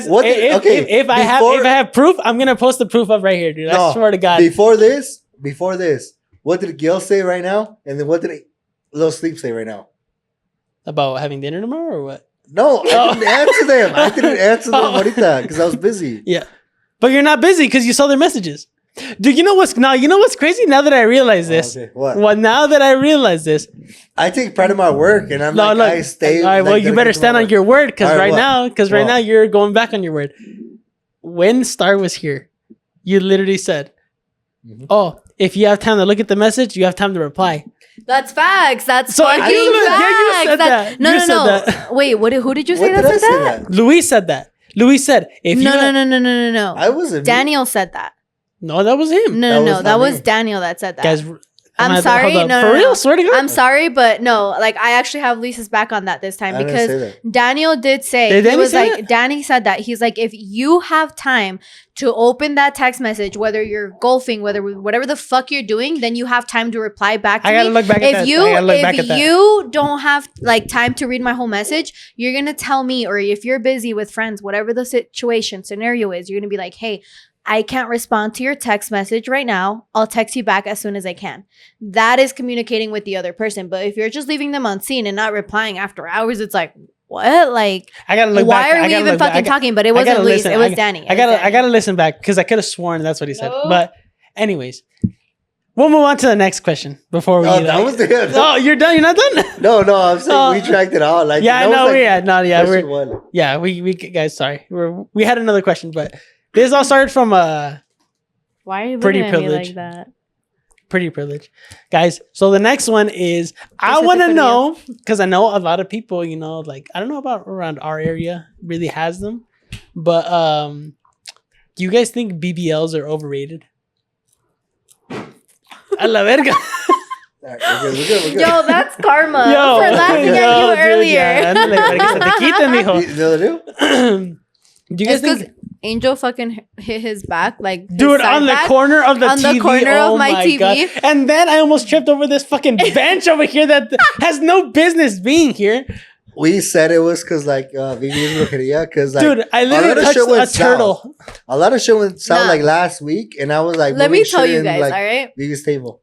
If I have proof, I'm gonna post the proof up right here, dude. I swear to God. Before this, what did Gil say right now? And then what did Lil Sleep say right now? About having dinner tomorrow or what? No, I didn't answer them. I didn't answer them ahorita because I was busy. Yeah, but you're not busy because you saw their messages. Dude, you know what's crazy? Now that I realize this, what? Well, now that I realize this, I take pride in my work, and I stay. All right, well, you better stand on your word because right now you're going back on your word. When Star was here, you literally said, "Oh, if you have time to look at the message, you have time to reply." That's facts. That's fucking facts. Yeah, you said that. No. Wait, who did you say that said that? Luis said that. Luis said, if No. I wasn't. Daniel said that. No, that was him. No. That was Daniel that said that. Guys, I'm sorry. No, for real, swear to God. I'm sorry, but no. Like, I actually have Lisa's back on that this time because Daniel did say Danny said that he's like, if you have time to open that text message, whether you're golfing, whatever the fuck you're doing, then you have time to reply back to me. I gotta look back at that. If you don't have like time to read my whole message, you're gonna tell me, or if you're busy with friends, whatever the scenario is, you're gonna be like, hey, I can't respond to your text message right now. I'll text you back as soon as I can. That is communicating with the other person. But if you're just leaving them unseen and not replying after hours, it's like, what? Like, I gotta look why back. are we even fucking talking? But it wasn't Luis. It was Danny. I gotta listen back because I could have sworn that's what he said. But anyways, we'll move on to the next question before we. Oh, that was the end. Oh, you're done. You're not done. No. I'm saying we tracked it out. Like, yeah, no, we guys. Sorry, we had another question, but. This all started from why are you looking at me like that? Pretty Privilege. Guys, so the next one is I want to know, because I know a lot of people, you know, like, I don't know about around our area really has them, but do you guys think BBLs are overrated? A la verga. Right, we're good. Yo, that's karma for laughing at you earlier. Do you guys think Angel fucking hit his back, like, dude, on the corner of the TV. The corner of my TV. God. And then I almost tripped over this fucking bench over here that has no business being here. We said it was because, like, Vivi's brujeria. Because, like, dude, I literally touched a turtle. A lot of shit went south, like, last week. And I was like, let me tell you guys, all right? Vivi's table.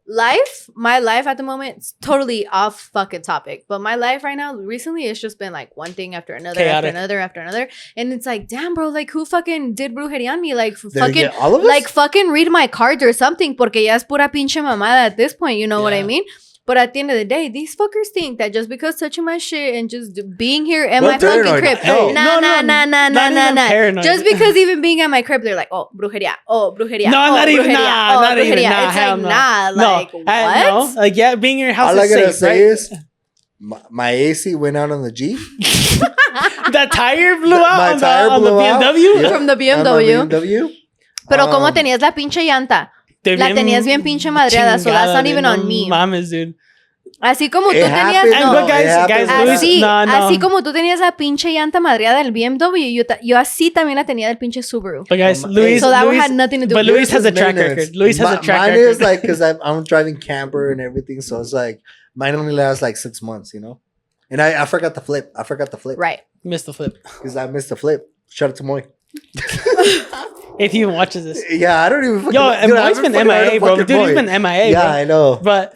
My life at the moment is totally off fucking topic. But my life right now, recently, it's just been, like, one thing after another, chaotic. after another. And it's like, damn, bro, like, who fucking did brujeria on me? Like, fucking, all of us? Like, fucking read my cards or something. Porque ya es pura pinche mamada at this point. You know what I mean? But at the end of the day, these fuckers think that just because touching my shit and just being here at my fucking crib, nah. Just because even being at my crib, they're like, oh, brujeria. No, not even. It's like, nah, like, what? No. Like, yeah, being in your house all is I gotta safe, say right? is my AC went out on the G. That tire blew out on the BMW? Yeah, from the BMW. Pero ¿cómo tenías la pinche llanta? La tenías bien pinche madreada, so that's not even on me. Mames, dude. Así como tú tenías, así como tú tenías la pinche llanta madreada del BMW, yo así también la tenía del pinche Subaru. But guys, Luis, so that had nothing to do with it. But Luis has a track record. Mine is like, because I'm driving camper and everything, so it's like, mine only lasts like 6 months, you know? And I forgot the flip. Right. Missed the flip. Because I missed the flip. Shout out to Moy. If he even watches this. Yeah, I don't even fucking... Yo, and Moy's been MIA, bro. Dude, he's been MIA, yeah, bro. I know. But...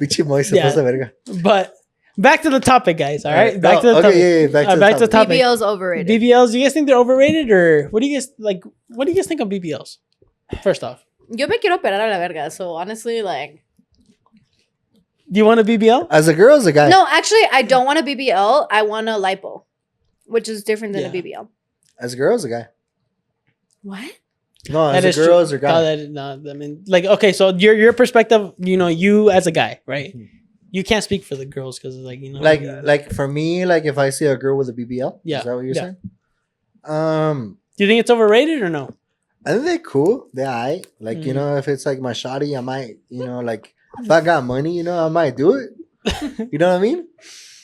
But back to the topic, guys, all right? Back to the topic. Yeah, back to the topic. BBLs overrated. BBLs, do you guys think they're overrated? Or what do you guys think of BBLs? First off. Yo me quiero operar a la verga, so honestly, like... Do you want a BBL? As a girl, as a guy? No, actually, I don't want a BBL. I want a lipo, which is different than a BBL. As a girl, as a guy? What? No, as a girl, as a guy. No, I mean, like, okay, so your perspective, you know, you as a guy, right? You can't speak for the girls because, like, you know, like for me, like if I see a girl with a BBL, is that what you're saying? Do you think it's overrated or no? I think they're cool. They're aight. Like, you know, if it's like my shawty, I might, you know, like if I got money, you know, I might do it. You know what I mean?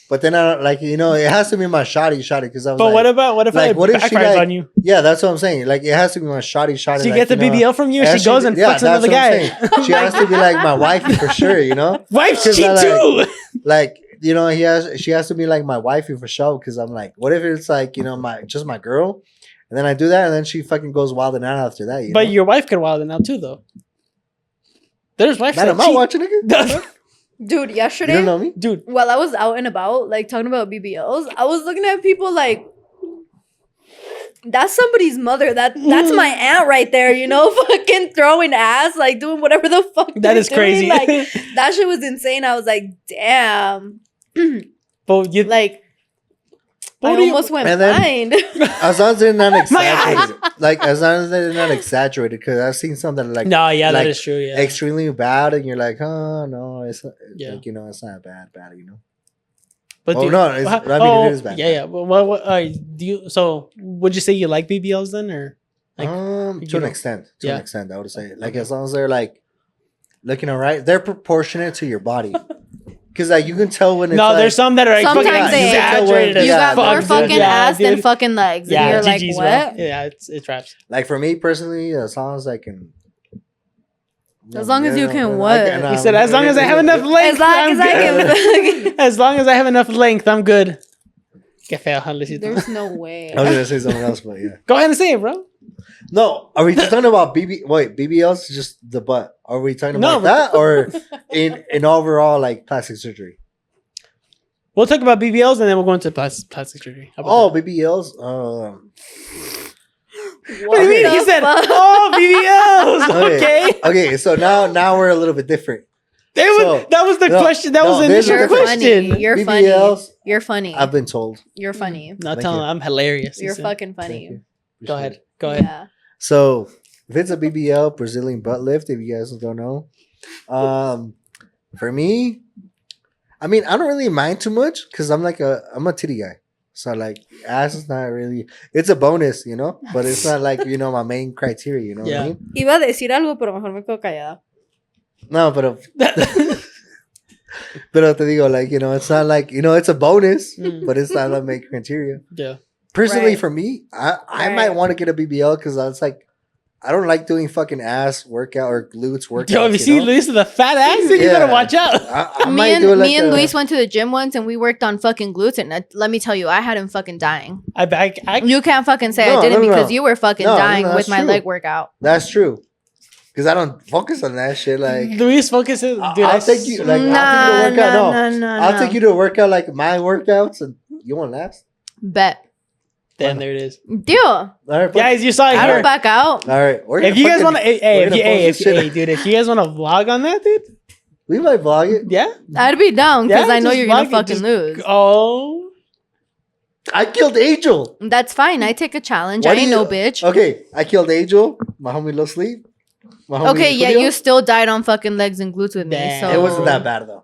But then I like, you know, it has to be my shawty because I was. But what if like, it backfires on you? Yeah, that's what I'm saying. Like, it has to be my shawty. She gets the BBL from you, she goes and fucks another guy. She has to be like my wifey for sure, you know. Wife cheat too. Like, you know, she has to be like my wifey for sure. Because I'm like, what if it's like, you know, my girl, and then I do that, and then she fucking goes wild and out after that. But your wife could wild and out too, though. There's wives that cheat. Am I watching it? Dude, yesterday, you don't know me? Dude, while I was out and about, like, talking about BBLs, I was looking at people like, that's somebody's mother. That's my aunt right there, you know, fucking throwing ass, like, doing whatever the fuck that is crazy. Like, that shit was insane. I was like, damn. But you... Like, I almost went blind. As long as they're not exaggerated. Like, as long as they're not exaggerated. Because I've seen something like... No, yeah, like, that is true, yeah. extremely bad. And you're like, oh, no. It's not, like, you know, it's not bad, you know. But it is bad. Yeah. Well, what do you... So, would you say you like BBLs then? Or... Like, to an extent. To an extent, I would say. Like, as long as they're, like looking alright, they're proportionate to your body. Because like you can tell when it's there's some that are like sometimes exaggerated. You got more fucking ass than fucking legs. Yeah, and you're GG's, like, what? Bro. Yeah, it traps. Like for me personally, as long as I can. As long as you can what? He said, as long as I have enough length. As long as I can. As long as I have enough length, I'm good. Qué feo, Luisito. There's no way. I was gonna say something else, but yeah. Go ahead and say it, bro. No, are we just talking about BBLs? Just the butt? Are we talking about that, or in overall like plastic surgery? We'll talk about BBLs and then we'll go into plastic surgery. BBLs. What do you mean? He said, BBLs. Okay. So now we're a little bit different. That was the question. That was the initial question. You're BBLs, funny. You're funny. I've been told. You're funny. Not telling. I'm hilarious. You're fucking funny. Go ahead. Yeah. So if it's a BBL, Brazilian butt lift, if you guys don't know, for me, I mean, I don't really mind too much because I'm a titty guy. So like ass is not really, it's a bonus, you know, but it's not like, you know, my main criteria, you know what I mean? Iba a decir algo, pero mejor me quedo callada. No, pero te digo, like, you know, it's not like, you know, it's a bonus, but it's not my main criteria. Yeah. Personally, for me, I might want to get a BBL because I was like, I don't like doing fucking ass workout or glutes workout. Yo, if you see Luis with a fat ass, then you better watch out. Me and Luis went to the gym once and we worked on fucking glutes, and let me tell you, I had him fucking dying. You can't fucking say I didn't because you were fucking dying with my leg workout. That's true. Because I don't focus on that shit. Like Luis focuses. Dude, I'll take you. Like I'll take you to a workout. I'll take you to a workout like my workouts, and you want last. Bet. Then there it is. Deal. All right, guys, you saw it here. I don't back out. All right. If you guys want to, dude, if you guys want to vlog on that, dude, we might vlog it. Yeah, I'd be down because I know you're gonna fucking lose. Oh, I killed Angel. That's fine. I take a challenge. I ain't no bitch. Okay, I killed Angel. My homie low sleep. Okay, yeah, you still died on fucking legs and glutes with me. So it wasn't that bad though.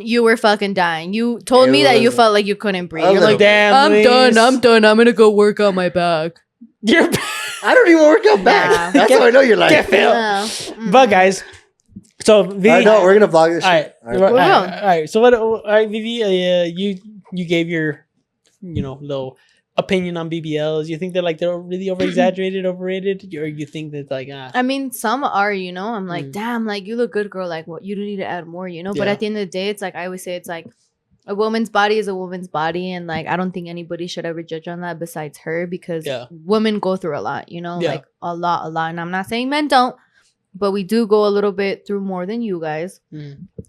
You were fucking dying. You told me that you felt like you couldn't breathe. You're like, damn, I'm done. I'm gonna go work out my back. I don't even work out back. That's how I know you're like. But guys, so Vivi, no, we're gonna vlog this. All right. So what? All right, Vivi, you gave your, little opinion on BBLs. You think they're really over exaggerated, overrated, or you think that I mean, some are, I'm like, damn, like you look good, girl, like what you don't need to add more, but at the end of the day, it's like I always say, it's like a woman's body is a woman's body, and like I don't think anybody should ever judge on that besides her, because women go through a lot, like a lot, and I'm not saying men don't, but we do go a little bit through more than you guys.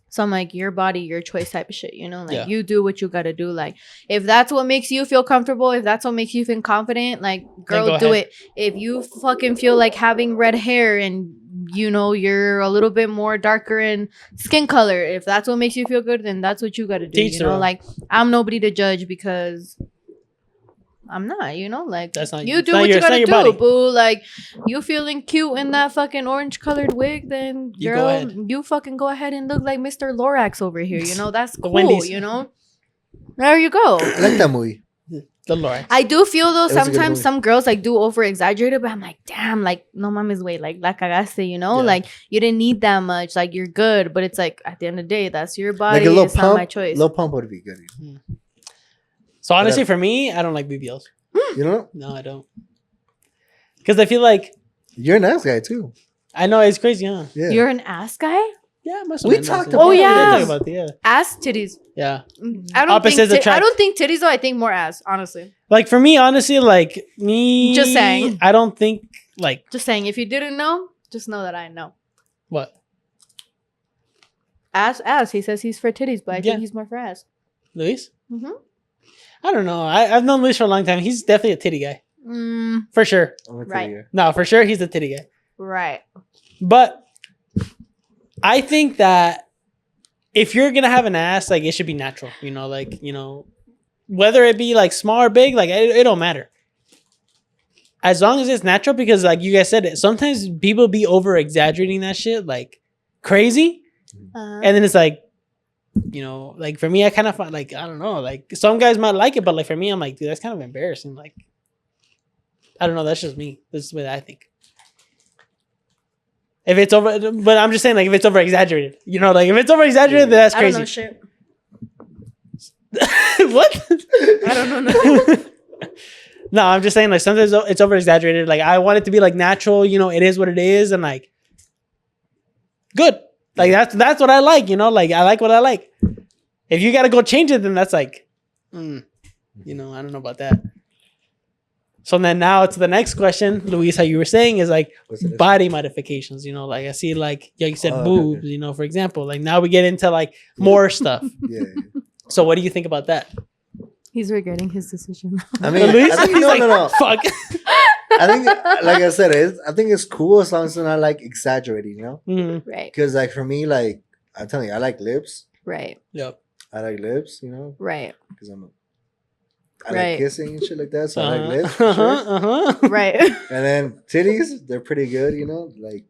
So I'm like, your body, your choice type of shit, like you do what you gotta do. Like if that's what makes you feel comfortable, if that's what makes you feel confident, like girl, do it. If you fucking feel like having red hair and you're a little bit more darker in skin color, if that's what makes you feel good, then that's what you gotta do. Like I'm nobody to judge because I'm not, like that's not you do what you gotta do, boo. Like you feeling cute in that fucking orange colored wig, then girl, you fucking go ahead and look like Mr. Lorax over here. That's cool. There you go. I like that movie. The Lorax. I do feel though sometimes some girls like do over exaggerate it, but I'm like, damn, like no mames, wait, like la cagaste, like you didn't need that much, like you're good, but it's like at the end of the day, that's your body. Like it's not my choice. Low pump would be good. So honestly, for me, I don't like BBLs. You don't? No, I don't. Because I feel like you're an ass guy too. I know, it's crazy, huh? Yeah. You're an ass guy? Yeah, we talked about. Oh yeah, ass titties. Yeah, I don't think titties though. I think more ass. Honestly, like for me, honestly, like me. Just saying. I don't think like. Just saying. If you didn't know, just know that I know. What? Ass. He says he's for titties, but I think he's more for ass. Luis? I don't know. I've known Luis for a long time. He's definitely a titty guy. For sure. Right. No, for sure he's a titty guy. Right. But I think that if you're going to have an ass, like it should be natural, whether it be like small or big, like it don't matter. As long as it's natural, because like you guys said, sometimes people be over exaggerating that shit like crazy. And then it's like, like for me, I kind of find like, I don't know, like some guys might like it, but like for me, I'm like, dude, that's kind of embarrassing. Like, I don't know. That's just me. This is the way that I think. If it's over, but I'm just saying, like, if it's over exaggerated, you know, like if it's over exaggerated, then that's crazy. I don't know shit. What? I don't know nothing. No, I'm just saying, like, sometimes it's over exaggerated. Like, I want it to be like natural, you know, it is what it is, and like, good. Like that's what I like, you know. Like, I like what I like. If you gotta go change it, then that's like, you know, I don't know about that. So then now to the next question, Luis, how you were saying is like body modifications, you know, like I see like you said boobs, okay. You know, for example, like now we get into like more stuff. Yeah. So what do you think about that? He's regretting his decision. I mean, Luis, I think, no. Fuck. I think, like I said, I think it's cool as long as it's not like exaggerating, you know? Mm-hmm. Right. Because like for me, like I'm telling you, I like lips. Right. Yep. I like lips, you know? Right. Because I like kissing and shit like that, so I like lips. Sure. Right. And then titties, they're pretty good, you know? Like,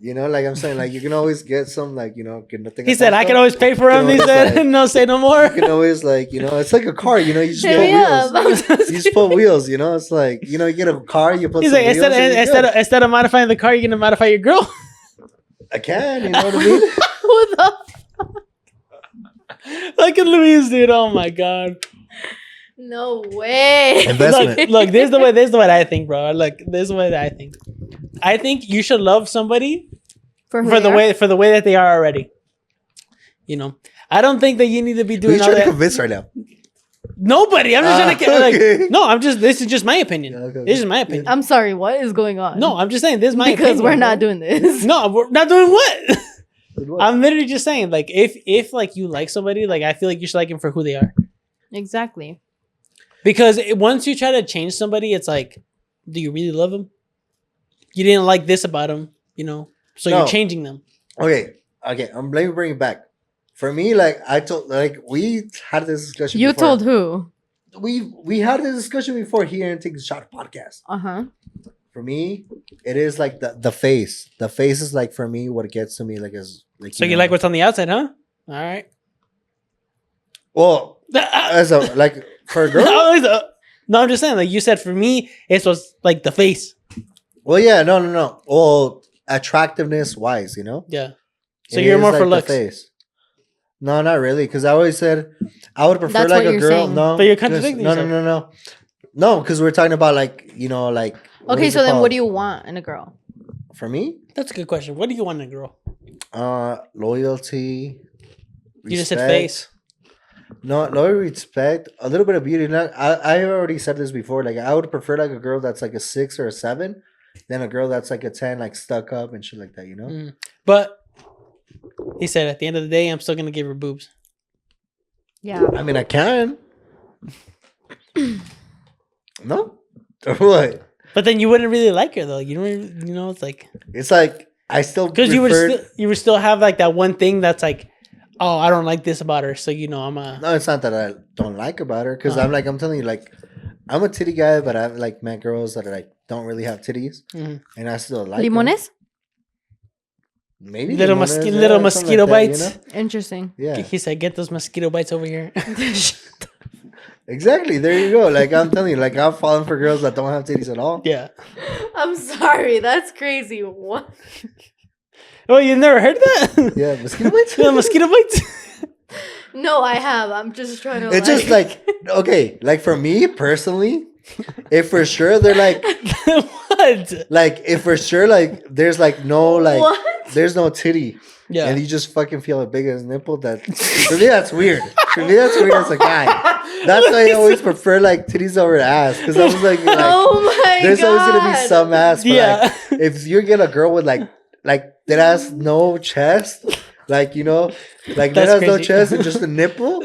you know, like I'm saying, like you can always get some, like, you know, get nothing. He said, I can always pay for them. He said, like, no, say no more. You can always, like, you know, it's like a car, you know, you just put wheels. You just put wheels, you know, it's like, you know, you get a car, you put He's some like, wheels. Instead of modifying the car, you're going to modify your girl? I can, you know what I mean? Who the fuck? Look at Luis, dude. Oh, my God. No way. Investment. Look, this is the way I think, bro. Look, this is the way that I think. I think you should love somebody for the way that they are already. You know, I don't think that you need to be doing all that. Who are you trying to convince right now? Nobody. I'm just trying to okay. No, this is just my opinion. Okay. This is my opinion. I'm sorry. What is going on? No, I'm just saying this is my opinion. Because we're not doing this. No, we're not doing what? I'm literally just saying, like, if like you like somebody, like I feel like you should like them for who they are. Exactly. Because once you try to change somebody, it's like, do you really love them? You didn't like this about them, you know, so you're changing them. Okay. Let me bring it back. For me, like we had this discussion. You before. told who? We had this discussion before here in Take the Shot podcast. For me, it is like the face. The face is like for me what gets to me like is like. So you like what's on the outside, huh? All right. Well, as a like for a girl. No, I'm just saying. Like you said, for me, it was like the face. Well, yeah, no. Well, attractiveness wise, you know. Yeah. So you're more for looks. Face. No, not really. Because I always said I would prefer like a girl. Saying. No, but you're contradicting yourself. No, because we're talking about like you know like. Okay, so then what do you want in a girl? For me, that's a good question. What do you want in a girl? Loyalty. Respect. You just said face. No, loyalty, respect, a little bit of beauty. I already said this before. Like I would prefer like a girl that's like a 6 or a 7, than a girl that's like a 10, like stuck up and shit like that. You know. But he said at the end of the day, I'm still gonna give her boobs. Yeah. I mean, I can. No. Or what? But then you wouldn't really like her though. You don't. Really, you know, it's like I still because you would still have like that one thing that's like. Oh, I don't like this about her, so you know I'm a. No, it's not that I don't like about her, because I'm telling you, like, I'm a titty guy, but I've like met girls that are like don't really have titties, and I still like limones. Them. Maybe little mosquito bites. Like that, you know? Interesting. Yeah, he said, "Get those mosquito bites over here." Exactly. There you go. Like I'm telling you, like I'm falling for girls that don't have titties at all. Yeah. I'm sorry. That's crazy. What? Oh, you never heard that? Yeah, mosquito bites? Yeah, mosquito bites? No, I have. I'm just trying to It's just like, okay, like for me personally, if for sure they're like... What? Like, if for sure, like, there's like no, like... What? There's no titty. Yeah. And you just fucking feel a big as nipple, that... For me, that's weird. For me, that's weird as a guy. That's why I always prefer, like, titties over ass. Because I was like, oh my there's God. always going to be some ass. But yeah. Like, if you get a girl with, like that has no chest, like, you know, like that has no chest and just a nipple,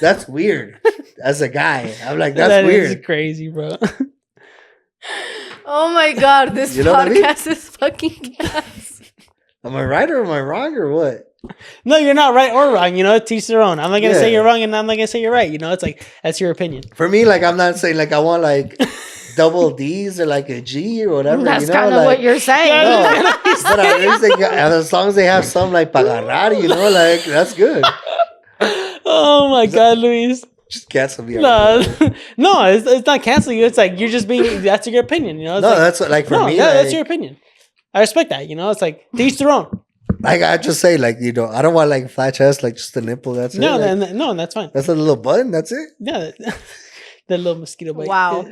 that's weird. As a guy, I'm like, that's weird. That is crazy, bro. Oh my God, this podcast is fucking gas. Am I right or am I wrong or what? No, you're not right or wrong. You know, teach their own. I'm not going to say you're wrong and I'm not going to say you're right. You know, it's like, that's your opinion. For me, like, I'm not saying, like, I want, like, double D's or, like, a G or whatever. That's you know? kind of like, what you're saying. No, but at least as long as they have some, like, pagarrar, you know, like, that's good. Oh, my God, Luis. Just cancel me. No, it's not canceling you. It's like, you're just being, that's your opinion, you know? It's no, like, that's what, like, for me. Yeah, like, that's your opinion. I respect that. You know, it's like to each their own. Like I just say, like, you know, I don't want like flat chest, like just the nipple. That's no, it. Like, no, that's fine. That's a little button. That's it. Yeah, the little mosquito bite. Wow.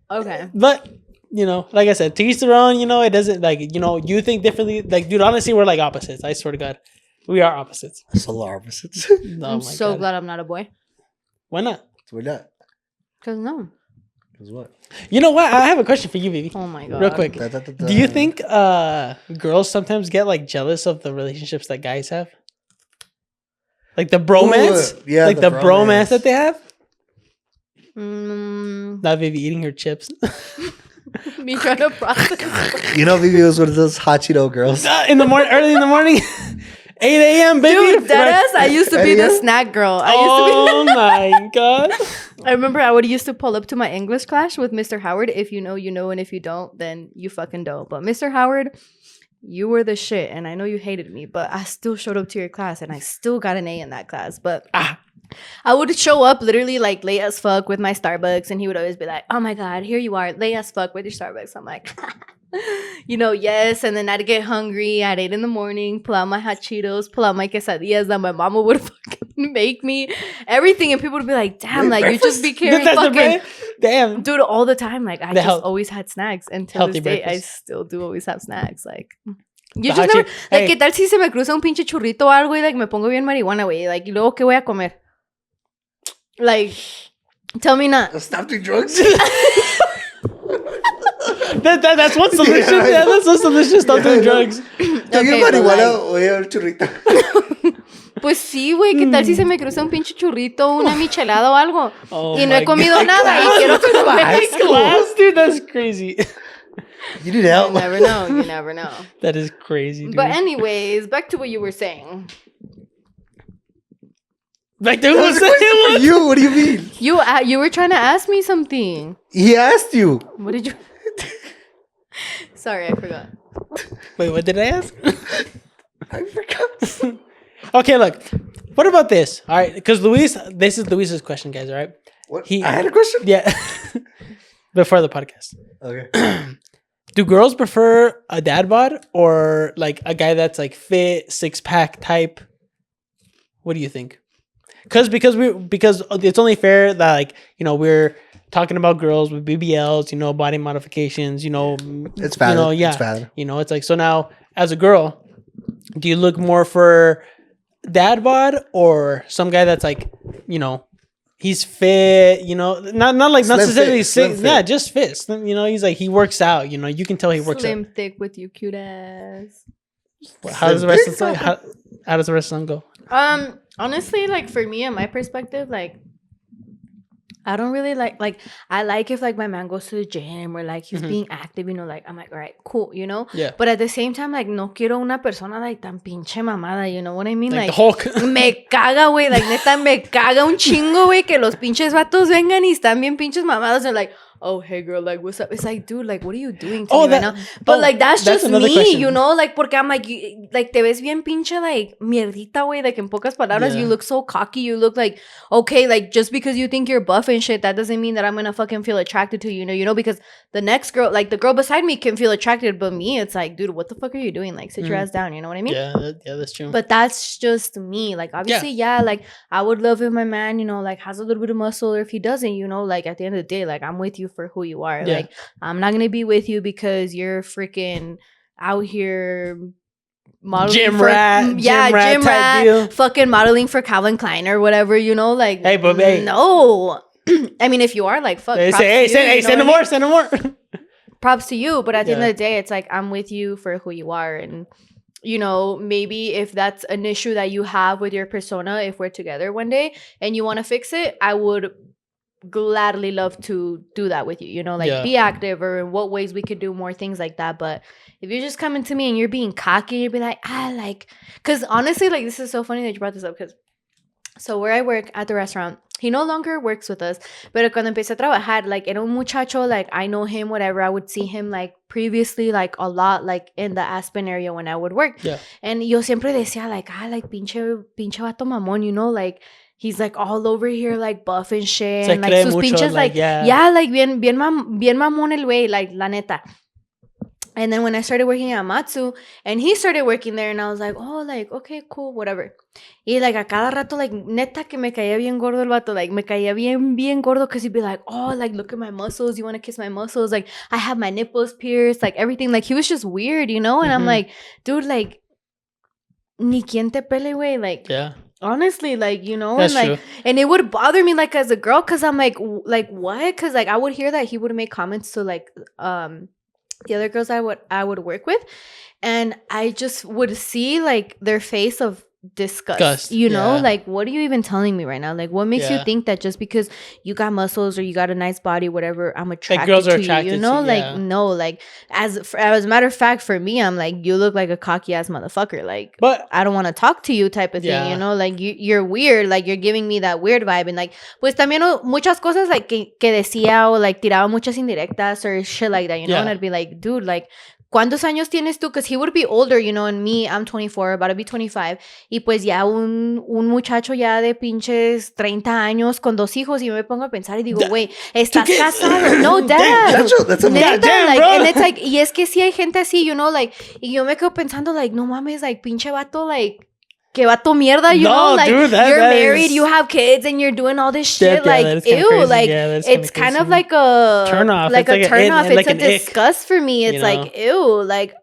Okay. But you know, like I said, to each their own. You know, it doesn't like you know you think differently. Like, dude, honestly, we're like opposites. I swear to God, we are opposites. Solar opposites. No, I'm so glad I'm not a boy. Why not? Why not? Because no. Because what? You know what? I have a question for you, Vivi. Oh my God. Real quick. Do you think girls sometimes get like jealous of the relationships that guys have? Like the bromance? Ooh, yeah, like the bromance that they have? Not Vivi eating her chips. Me trying to process. You know, Vivi was one of those hot Cheeto girls. In the morning, early in the morning. 8 a.m. baby. Dude, deadass, I used to be the snack girl. Oh my God. I remember I would used to pull up to my English class with Mr. Howard. If you know, you know. And if you don't, then you fucking don't. But Mr. Howard, you were the shit. And I know you hated me, but I still showed up to your class and I still got an A in that class. But I would show up literally like late as fuck with my Starbucks. And he would always be like, oh my God, here you are, late as fuck with your Starbucks. I'm like... You know, yes, and then I'd get hungry at 8 in the morning, pull out my hot Cheetos, pull out my quesadillas that my mama would fucking make me, everything, and people would be like, damn, like, you just be carrying fucking, damn, dude, all the time, like, I just always had snacks, and to this day, I still do always have snacks, like, you just never, like, ¿qué tal si se me cruza un pinche churrito o algo y, like, me pongo bien marihuana, güey, like, y luego, ¿qué voy a comer? Like, tell me not. Stop doing drugs? That's one solution. Yeah, that's one solution. Stop doing drugs. Okay, marihuana o voy a ver churrito. Pues sí, güey. ¿Qué tal si se me cruza un pinche churrito, una michelada o algo? Y no he comido nada y quiero comer. Class, dude, that's crazy. You need help. You never know. You never know. That is crazy, dude. But anyways, back to what you were saying. Back to what you? What do you mean? You were trying to ask me something. He asked you. What did you... Sorry, I forgot. Wait, what did I ask? I forgot. Okay, look. What about this? All right, because this is Luis's question, guys. All right. What? I had a question. Yeah. Before the podcast. Okay. Do girls prefer a dad bod or like a guy that's like fit, 6-pack type? What do you think? Because it's only fair that like we're talking about girls with BBLs, body modifications, it's valid. It's valid. It's like, so now as a girl, do you look more for dad bod or some guy that's like, he's fit, not like not specifically sick, yeah, just fit. He's like he works out, you can tell he works slim, out. thick with you, cute ass. How does the rest of the song? How does the rest of the song go? Honestly, like for me and my perspective, like I don't really like I like if like my man goes to the gym or like he's being active, like I'm like, all right, cool, Yeah. But at the same time, like no quiero una persona like tan pinche mamada, you know what I mean? Like the Hulk. Me caga, güey, like neta me caga un chingo, güey, que los pinches vatos vengan y están bien pinches mamadas and like, oh, hey girl, like what's up? It's like, dude, like what are you doing to me right now? But like that's just me, question. like porque I'm like te ves bien pinche like mierdita, güey, like in pocas palabras, you look so cocky, you look like, okay, like just because you think you're buff and shit, that doesn't mean that I'm gonna fucking feel attracted to you, because the next girl, like the girl beside me can feel attracted, but me, it's like, dude, what the fuck are you doing? Like sit your ass down, you know what I mean? Yeah, that's true. But that's just me. Like obviously, like I would love if my man, like has a little bit of muscle, or if he doesn't, like at the end of the day, like I'm with you for who you are. Like I'm not gonna be with you because you're freaking out here modeling gym for, rat, fucking modeling for Calvin Klein or whatever, like hey, but hey. No. I mean, if you are, like, fuck. Send him more. Props to you, but at the end of the day, it's like I'm with you for who you are, and maybe if that's an issue that you have with your persona, if we're together one day and you want to fix it, I would gladly love to do that with you, be active, or in what ways we could do more things like that. But if you're just coming to me and you're being cocky, you'd be like, because honestly, like, this is so funny that you brought this up, because so where I work at the restaurant, he no longer works with us, pero cuando empecé a trabajar, like, era un muchacho, like, I know him, whatever, I would see him, like, previously, like, a lot, like, in the Aspen area when I would work. Yeah. And yo siempre decía, like, like, pinche vato mamón, like, he's, like, all over here, like, buff and shit. And, like, sus pinches, like, like, bien mamón el güey, like, la neta. And then when I started working at Matsu, and he started working there, and I was like, oh, like, okay, cool, whatever. Y like a cada rato, like, neta que me caía bien gordo el vato. Like, me caía bien gordo because he'd be like, oh, like, look at my muscles. You want to kiss my muscles? Like, I have my nipples pierced, like, everything. Like, he was just weird, you know? And I'm like, dude, like, ni quien te pele, güey. Like, honestly, like, you know? That's and like, true. and it would bother me, like, as a girl, because I'm like, what? Because, like, I would hear that he would make comments to, like, the other girls I would work with, and I just would see like their face of disgust. You know, like, what are you even telling me right now? Like, what makes you think that just because you got muscles or you got a nice body, whatever, I'm attracted like girls are attracted to you? You know, like, no, like as a matter of fact, for me, I'm like, you look like a cocky ass motherfucker. Like, but I don't want to talk to you, type of thing. You know, like you're weird. Like you're giving me that weird vibe, and like, pues también muchas cosas like que decía o like tiraba muchas indirectas or shit like that. You know, and I'd be like, dude, like. ¿Cuántos años tienes tú? Because he would be older, you know, and me, I'm 24, about to be 25. Y pues ya un muchacho ya de pinches 30 años con 2 hijos. Y yo me pongo a pensar y digo, güey, ¿estás casado? No, dad. That's a neta, like, and it's like, y es que sí hay gente así, you know, like, y yo me quedo pensando, like, no mames, like, pinche vato, like, que vato mierda, you know, like, dude, you're married, you have kids, and you're doing all this shit, like, ew, like, it's kind of like a turn off, like a turn off, it's a disgust for me, it's like, ew, like,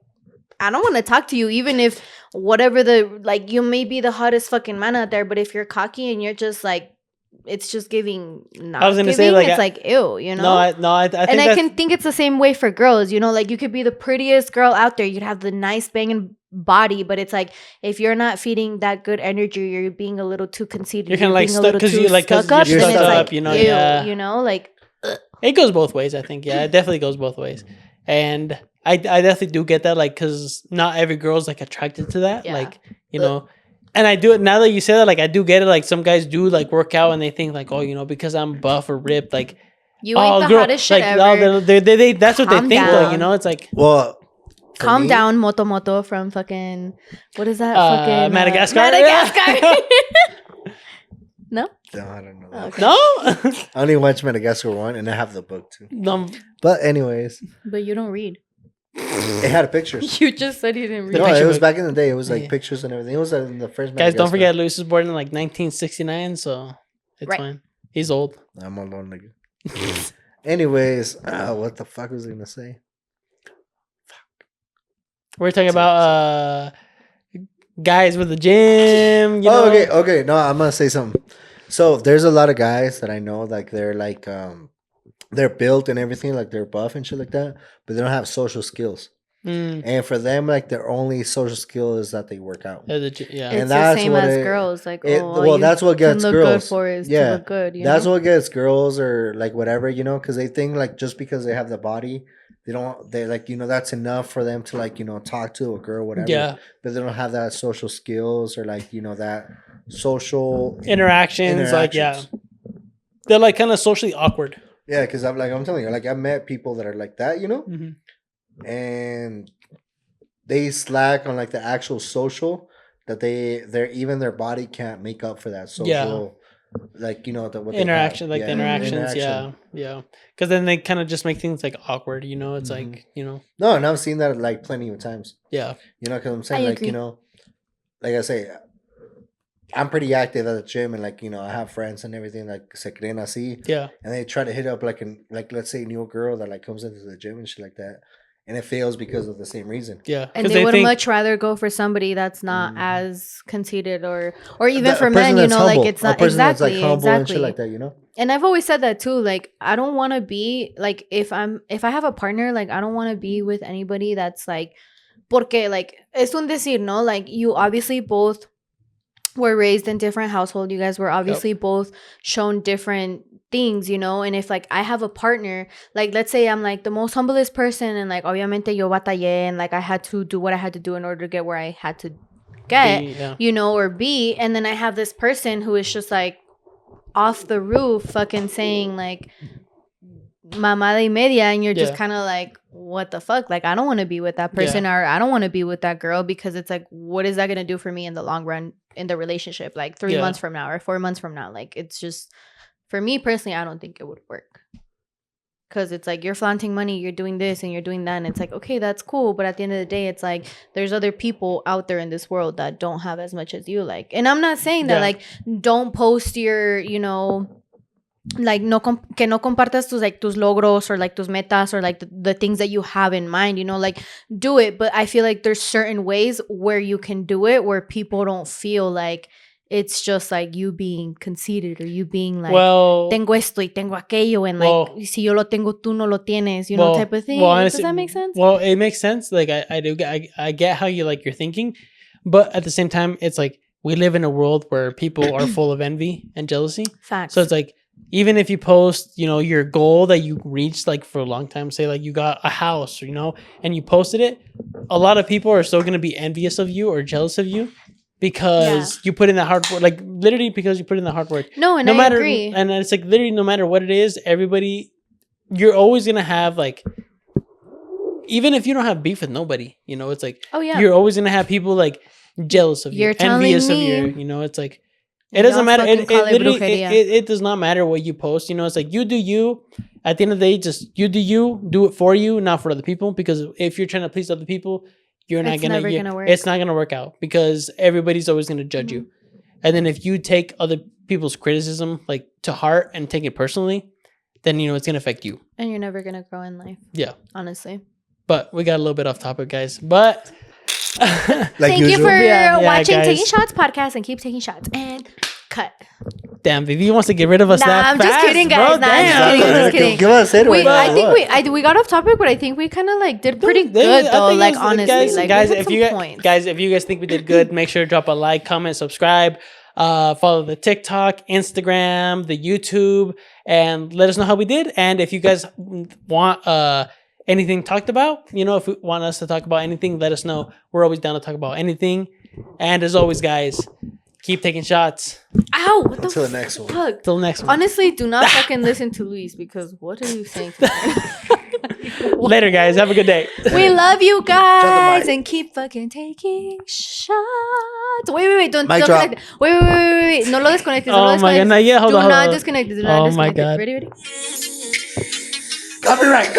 I don't want to talk to you, even if whatever like, you may be the hottest fucking man out there, but if you're cocky and you're just like, it's just giving not I was gonna giving, say, like, it's like, ew, you know? I think and I can think it's the same way for girls, you know, like, you could be the prettiest girl out there, you'd have the nice banging body, but it's like, if you're not feeding that good energy, you're being a little too conceited, you're kind of like stuck because you're like stuck up, like, you know, ew, you know, like, it goes both ways, I think. It definitely goes both ways. And I definitely do get that, like, because not every girl's like attracted to that, like, you know. And I do it now that you say that, like, I do get it. Like, some guys do like work out and they think like, oh, you know, because I'm buff or ripped, like, you ain't the hottest shit like, ever. They that's what they think, though, you know. It's like, well, calm down, Moto from fucking, what is that? Fucking Madagascar. No? No, I don't know. Oh, okay. No, I only watched Madagascar 1, and I have the book too. But anyways, but you don't read. It had pictures. You just said you didn't read. No, it was back in the day. It was like pictures and everything. It was in the first. Guys, don't forget, Luis was born in like 1969, so it's fine. He's old. I'm alone, nigga. Anyways, what the fuck was I gonna say? Fuck. We're talking about guys with the gym. You know? Okay. No, I'm gonna say something. So there's a lot of guys that I know, like they're like they're built and everything, like they're buff and shit like that, but they don't have social skills. And for them, like their only social skill is that they work out. And it's that's the same as girls. Like, that's what gets girls. Look good for is to look good. That's what gets girls, or like whatever, you know, because they think like just because they have the body, they like, you know, that's enough for them to, like, you know, talk to a girl, whatever. Yeah. But they don't have that social skills or, like, you know, that social interactions. Like, yeah, they're like kind of socially awkward. Yeah, because I'm telling you, like, I've met people that are like that, you know, and they slack on like the actual social, that their body can't make up for that social, like, you know, what interaction, like the interactions, yeah. Because then they kind of just make things like awkward, you know. It's like, you know. No, and I've seen that like plenty of times. Yeah, you know, because I'm saying, like, you know, like I say, I'm pretty active at the gym, and, like, you know, I have friends and everything, like, se creen así. Yeah. And they try to hit up like let's say a new girl that like comes into the gym and shit like that, and it fails because of the same reason. Yeah. And they would much rather go for somebody that's not as conceited or even for men, you know, humble. Like, it's not exactly like humble and shit like that, you know. And I've always said that too. Like, I don't want to be like, if I have a partner, like, I don't want to be with anybody that's like, porque like, es un decir, no? Like, you obviously both were raised in different households. You guys were obviously both shown different things, you know. And if like I have a partner, like, let's say I'm like the most humblest person, and like obviamente yo batallé, and like I had to do what I had to do in order to get where I had to get, you know, or be. And then I have this person who is just like off the roof fucking saying like mamada y media, and you're just kind of like, what the fuck? Like, I don't want to be with that person, or I don't want to be with that girl, because it's like, what is that going to do for me in the long run in the relationship, like 3 months from now or 4 months from now? Like, it's just, for me personally, I don't think it would work. Because it's like you're flaunting money, you're doing this and you're doing that. And it's like, okay, that's cool. But at the end of the day, it's like there's other people out there in this world that don't have as much as you like. And I'm not saying that like don't post your, you know, like que no compartas tus logros or like tus metas or like the things that you have in mind, you know, like do it. But I feel like there's certain ways where you can do it where people don't feel like it's just like you being conceited or you being like, tengo esto y tengo aquello, and like, si yo lo tengo, tú no lo tienes, you know, type of thing. Does that make sense? Well, it makes sense. Like, I get how you like you're thinking, but at the same time, it's like we live in a world where people are full of envy and jealousy. Facts. So it's like, even if you post, you know, your goal that you reached like for a long time, say like you got a house, you know, and you posted it, a lot of people are still going to be envious of you or jealous of you. Because you put in the hard work, like literally because you put in the hard work. No, and I agree. And it's like literally no matter what it is, everybody, you're always going to have like, even if you don't have beef with nobody, you know, it's like, you're always going to have people like jealous of you, envious of you, you know, it's like, it doesn't matter. It does not matter what you post, you know, it's like you do you. At the end of the day, just you do it for you, not for other people. Because if you're trying to please other people, it's not gonna work out because everybody's always gonna judge you. And then if you take other people's criticism like to heart and take it personally, then you know it's gonna affect you. And you're never gonna grow in life. Yeah. Honestly. But we got a little bit off topic, guys. But thank you for watching Taking Shots podcast and keep taking shots and cut. Damn, Vivi wants to get rid of us that fast. Just kidding, guys. I'm just kidding. Give us it. I think we got off topic, but I think we kind of like did pretty good though. Like honestly, guys, if you guys think we did good, make sure to drop a like, comment, subscribe, follow the TikTok, Instagram, the YouTube, and let us know how we did. And if you guys want anything talked about, you know, if you want us to talk about anything, let us know. We're always down to talk about anything. And as always, guys, keep taking shots. Ow! Until the next one. Until the next one. Honestly, do not fucking listen to Luis because what are you saying to me? Later, guys. Have a good day. We love you guys and keep fucking taking shots. Wait. Don't disconnect. Wait. No lo desconectes. Oh my god. Yeah, hold on. Do not disconnect. Oh my god. Ready? Copyright.